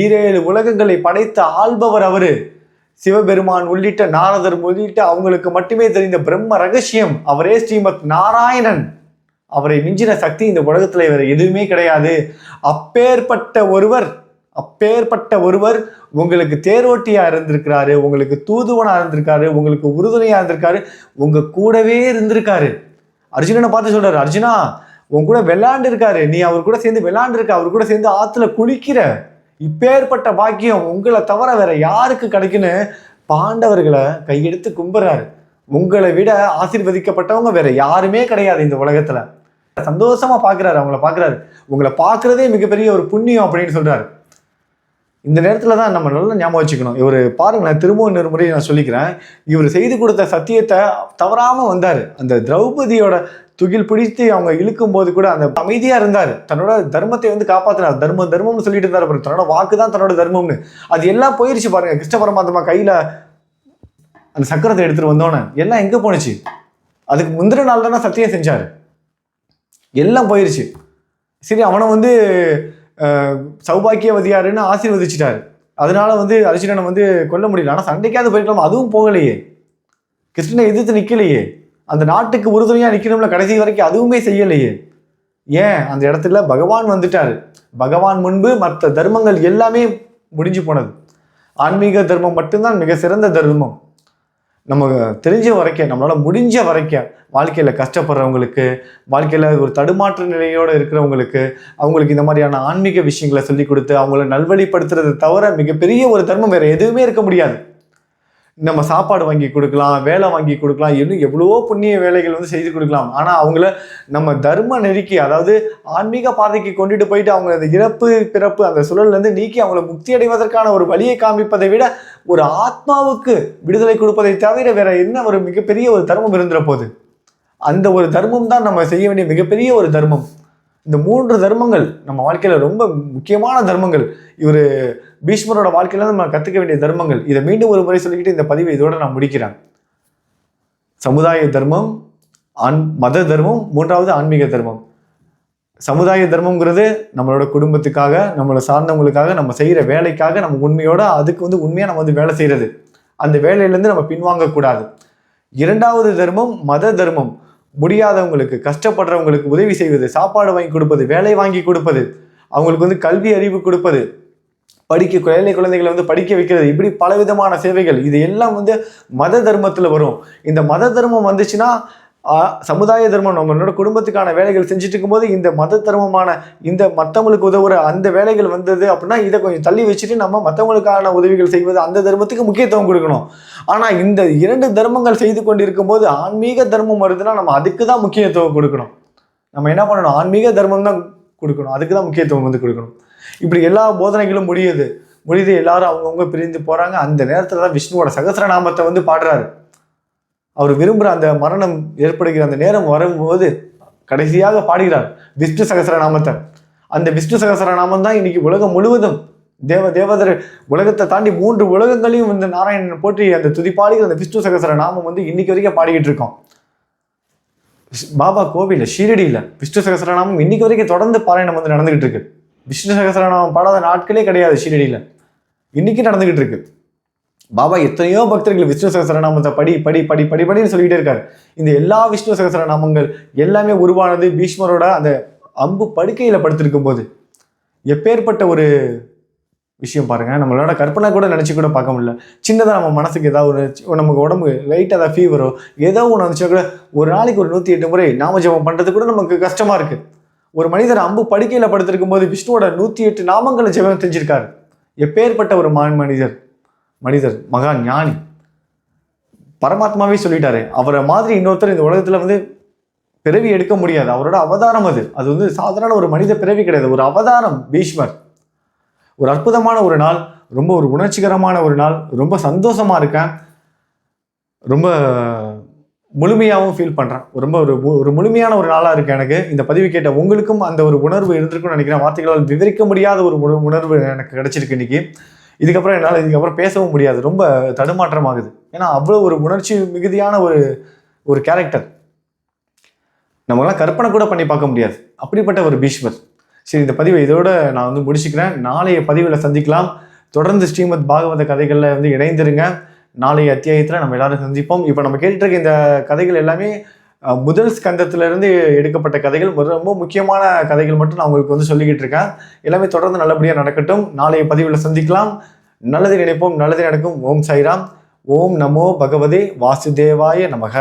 7 உலகங்களை படைத்த ஆள்பவர் அவரு. சிவபெருமான் உள்ளிட்ட நாரதர் உள்ளிட்ட அவங்களுக்கு மட்டுமே தெரிந்த பிரம்ம ரகசியம் அவரே ஸ்ரீமத் நாராயணன். அவரை மிஞ்சின சக்தி இந்த உலகத்துல வேற எதுவுமே கிடையாது. அப்பேற்பட்ட ஒருவர் உங்களுக்கு தேரோட்டியா இருந்திருக்கிறாரு, உங்களுக்கு தூதுவனா இருந்திருக்காரு, உங்களுக்கு உறுதுணையா இருந்திருக்காரு, உங்க கூடவே இருந்திருக்காரு. அர்ஜுனனை பார்த்து சொல்றாரு, அர்ஜுனா உன் கூட விளையாண்டு இருக்காரு, நீ அவர் கூட சேர்ந்து விளையாண்டு இருக்க, அவர் கூட சேர்ந்து ஆத்துல குளிக்கிற, இப்பேற்பட்ட பாக்கியம் உங்களை தவிர வேற யாருக்கு கிடைக்குன்னு பாண்டவர்களை கையெடுத்து கும்புறாரு. உங்களை விட ஆசீர்வதிக்கப்பட்டவங்க வேற யாருமே கிடையாது இந்த உலகத்துல. சந்தோஷமா பாக்குறாரு, அவங்கள பாக்குறாரு, உங்களை பாக்குறதே மிகப்பெரிய ஒரு புண்ணியம் அப்படின்னு சொல்றாரு. இந்த நேரத்துல தான் நம்ம நல்லா ஞாபகம் வச்சுக்கணும். இவர் பாருங்களேன், திரும்பவும் இன்னொரு முறை நான் சொல்லிக்கிறேன், இவர் செய்து கொடுத்த சத்தியத்தை தவறாம வந்தாரு. அந்த திரௌபதியோட துகில் பிடித்து அவங்க இழுக்கும் போது கூட அந்த அமைதியா இருந்தாரு, தன்னோட தர்மத்தை வந்து காப்பாத்தினார். தர்மம்னு சொல்லிட்டு இருந்தாரு, தன்னோட வாக்குதான் தன்னோட தர்மம்னு. அது எல்லாம் போயிருச்சு பாருங்க. கிருஷ்ண பரமாத்மா கையில அந்த சக்கரத்தை எடுத்துட்டு வந்தோன்னே எல்லாம் எங்க போனுச்சு? அதுக்கு முந்தின நாள் தானே சத்தியம் செஞ்சாரு, எல்லாம் போயிருச்சு. சரி, அவனை வந்து சௌபாக்கியவதியாருன்னு ஆசீர்வதிச்சிட்டாரு, அதனால வந்து அர்ஜுனனை வந்து கொல்ல முடியல. ஆனா சண்டைக்காவது போயிருக்கலாம், அதுவும் போகலையே, கிருஷ்ணனை எதிர்த்து நிக்கலையே, அந்த நாட்டுக்கு உறுதுணையா நிக்கணும்ல கடைசி வரைக்கும், அதுவுமே செய்யலையே. ஏன்? அந்த இடத்துல பகவான் வந்துட்டாரு. பகவான் முன்பு மற்ற தர்மங்கள் எல்லாமே முடிஞ்சு போனது. ஆன்மீக தர்மம் மட்டும்தான் மிக சிறந்த தர்மம். நம்ம தெரிஞ்ச வரைக்கும், நம்மளால் முடிஞ்ச வரைக்கும் வாழ்க்கையில் கஷ்டப்படுறவங்களுக்கு, வாழ்க்கையில் ஒரு தடுமாற்ற நிலையோடு இருக்கிறவங்களுக்கு, அவங்களுக்கு இந்த மாதிரியான ஆன்மீக விஷயங்களை சொல்லிக் கொடுத்து அவங்கள நல்வழிப்படுத்துறதை தவிர மிகப்பெரிய ஒரு தர்மம் வேறு எதுவுமே இருக்க முடியாது. நம்ம சாப்பாடு வாங்கி கொடுக்கலாம், வேலை வாங்கி கொடுக்கலாம், இன்னும் எவ்வளவோ புண்ணிய வேலைகள் வந்து செய்து கொடுக்கலாம். ஆனால் அவங்கள நம்ம தர்ம நெருக்கி, அதாவது ஆன்மீக பாதைக்கு கொண்டுட்டு போயிட்டு அவங்க அந்த இறப்பு பிறப்பு அந்த சுழல்லேருந்து நீக்கி அவங்கள முக்தி அடைவதற்கான ஒரு வழியை காமிப்பதை விட ஒரு ஆத்மாவுக்கு விடுதலை கொடுப்பதை தவிர வேற என்ன ஒரு மிகப்பெரிய ஒரு தர்மம் இருந்துற போகுது? அந்த ஒரு தர்மம் தான் நம்ம செய்ய வேண்டிய மிகப்பெரிய ஒரு தர்மம். இந்த 3 தர்மங்கள் நம்ம வாழ்க்கையில் ரொம்ப முக்கியமான தர்மங்கள். இவர் பீஷ்மரோட வாழ்க்கையில நம்ம கற்றுக்க வேண்டிய தர்மங்கள். இதை மீண்டும் ஒரு முறை சொல்லிக்கிட்டு இந்த பதிவை இதோட நான் முடிக்கிறேன். சமுதாய தர்மம், மத தர்மம், 3வது ஆன்மீக தர்மம். சமுதாய தர்மங்கிறது நம்மளோட குடும்பத்துக்காக, நம்மளை சார்ந்தவங்களுக்காக, நம்ம செய்கிற வேலைக்காக, நம்ம உண்மையோட அதுக்கு வந்து உண்மையாக நம்ம வந்து வேலை செய்கிறது. அந்த வேலையிலேருந்து நம்ம பின்வாங்கக்கூடாது. 2வது தர்மம் மத தர்மம். முடியாதவங்களுக்கு, கஷ்டப்படுறவங்களுக்கு உதவி செய்வது, சாப்பாடு வாங்கி கொடுப்பது, வேலை வாங்கி கொடுப்பது, அவங்களுக்கு வந்து கல்வி அறிவு கொடுப்பது, ஏழை குழந்தைகளை வந்து படிக்க வைக்கிறது, இப்படி பலவிதமான சேவைகள். இது எல்லாம் வந்து மத தர்மத்தில் வரும். இந்த மத தர்மம் வந்துச்சுன்னா சமுதாய தர்மம், நம்மளோட குடும்பத்துக்கான வேலைகள் செஞ்சுட்டு இருக்கும்போது இந்த மத தர்மமான இந்த மற்றவங்களுக்கு உதவுற அந்த வேலைகள் வந்தது அப்படின்னா இதை கொஞ்சம் தள்ளி வச்சுட்டு நம்ம மற்றவங்களுக்கான உதவிகள் செய்வது, அந்த தர்மத்துக்கு முக்கியத்துவம் கொடுக்கணும். ஆனால் இந்த 2 தர்மங்கள் செய்து கொண்டு இருக்கும்போது ஆன்மீக தர்மம் வருதுன்னா நம்ம அதுக்கு தான் முக்கியத்துவம் கொடுக்கணும். நம்ம என்ன பண்ணணும்? ஆன்மீக தர்மம் தான் கொடுக்கணும், அதுக்கு தான் முக்கியத்துவம் வந்து கொடுக்கணும். இப்படி எல்லா போதனைகளும் முடியுது, எல்லாரும் அவங்கவுங்க பிரிந்து போகிறாங்க. அந்த நேரத்தில் தான் விஷ்ணுவோட சகஸ்ரநாமத்தை வந்து பாடுறாரு. அவர் விரும்புகிற அந்த மரணம் ஏற்படுகிற அந்த நேரம் வரும்போது கடைசியாக பாடுகிறார் விஷ்ணு சகஸ்ரநாமத்தை. அந்த விஷ்ணு சகஸ்ரநாமம் தான் இன்னைக்கு உலகம் முழுவதும் தேவதர் உலகத்தை தாண்டி 3 உலகங்களையும் இந்த நாராயணன் போற்றி அந்த துதிப்பாடுகிற அந்த விஷ்ணு சகஸ்ரநாமம் வந்து இன்னைக்கு வரைக்கும் பாடிக்கிட்டு இருக்கோம். பாபா கோவில ஷீரடியில் விஷ்ணு சகஸ்ரநாமம் இன்னைக்கு வரைக்கும் தொடர்ந்து பாராயணம் வந்து நடந்துகிட்டு இருக்கு. விஷ்ணு சகஸ்ரநாமம் பாடாத நாட்களே கிடையாது ஷீரடியில், இன்னைக்கு நடந்துகிட்டு இருக்கு. பாபா எத்தனையோ பக்தர்கள் விஷ்ணு சகஸ்ரநாமத்தை படின்னு சொல்லிக்கிட்டே இருக்காரு. இந்த எல்லா விஷ்ணு சகஸ்ரநாமங்கள் எல்லாமே உருவானது பீஷ்மரோட அந்த அம்பு படுக்கையில படுத்திருக்கும் போது. எப்பேற்பட்ட ஒரு விஷயம் பாருங்க, நம்மளோட கற்பனை கூட நினைச்சு கூட பார்க்க முடியல. சின்னதாக நம்ம மனசுக்கு ஏதாவது நமக்கு உடம்பு லைட்டாக ஏதாவது ஃபீவரோ ஏதோ ஒன்று வந்துச்சா கூட ஒரு நாளைக்கு ஒரு 108 முறை நாம ஜபம் பண்றது கூட நமக்கு கஷ்டமா இருக்கு. ஒரு மனிதர் அம்பு படுக்கையில படுத்திருக்கும் போது விஷ்ணுவோட 108 நாமங்களை ஜெபம் செஞ்சிருக்காரு. எப்பேற்பட்ட ஒரு மனிதர் மகா ஞானி. பரமாத்மாவே சொல்லிட்டாரு, அவரை மாதிரி இன்னொருத்தர் இந்த உலகத்துல வந்து பிறவி எடுக்க முடியாது. அவரோட அவதாரம் அது வந்து சாதாரண ஒரு மனித பிறவி கிடையாது, ஒரு அவதாரம் பீஷ்மர். ஒரு அற்புதமான ஒரு நாள், ரொம்ப ஒரு உணர்ச்சிகரமான ஒரு நாள், ரொம்ப சந்தோஷமா இருக்கேன், ரொம்ப முழுமையாகவும் ஃபீல் பண்றேன். ரொம்ப ஒரு முழுமையான ஒரு நாளா இருக்கு எனக்கு. இந்த பதிவு கேட்ட உங்களுக்கும் அந்த ஒரு உணர்வு இருந்திருக்கும்னு நினைக்கிறேன். வார்த்தைகளால் விவரிக்க முடியாத ஒரு உணர்வு எனக்கு கிடைச்சிருக்கு இன்னைக்கு. இதுக்கப்புறம் பேசவும் முடியாது, ரொம்ப தடுமாற்றமாகுது. ஏன்னா அவ்வளோ ஒரு உணர்ச்சி மிகுதியான ஒரு கேரக்டர், நம்மளாம் கற்பனை கூட பண்ணி பார்க்க முடியாது, அப்படிப்பட்ட ஒரு பீஷ்மர். சரி, இந்த பதிவை இதோட நான் வந்து முடிச்சுக்கிறேன். நாளைய பதிவில் சந்திக்கலாம். தொடர்ந்து ஸ்ரீமத் பாகவத கதைகளில் வந்து இணைந்திருங்க. நாளைய அத்தியாயத்தில் நம்ம எல்லாரும் சந்திப்போம். இப்போ நம்ம கேட்டுட்டு இருக்க இந்த கதைகள் எல்லாமே முதல் ஸ்கந்தத்திலிருந்து எடுக்கப்பட்ட கதைகள், ரொம்ப முக்கியமான கதைகள் மட்டும் நான் உங்களுக்கு வந்து சொல்லிக்கிட்டு இருக்கேன். எல்லாமே தொடர்ந்து நல்லபடியாக நடக்கட்டும். நாளைய பதிவில் சந்திக்கலாம். நல்லது நினைப்போம், நல்லது நடக்கும். ஓம் சாய்ராம். ஓம் நமோ பகவதே வாசுதேவாய நமக.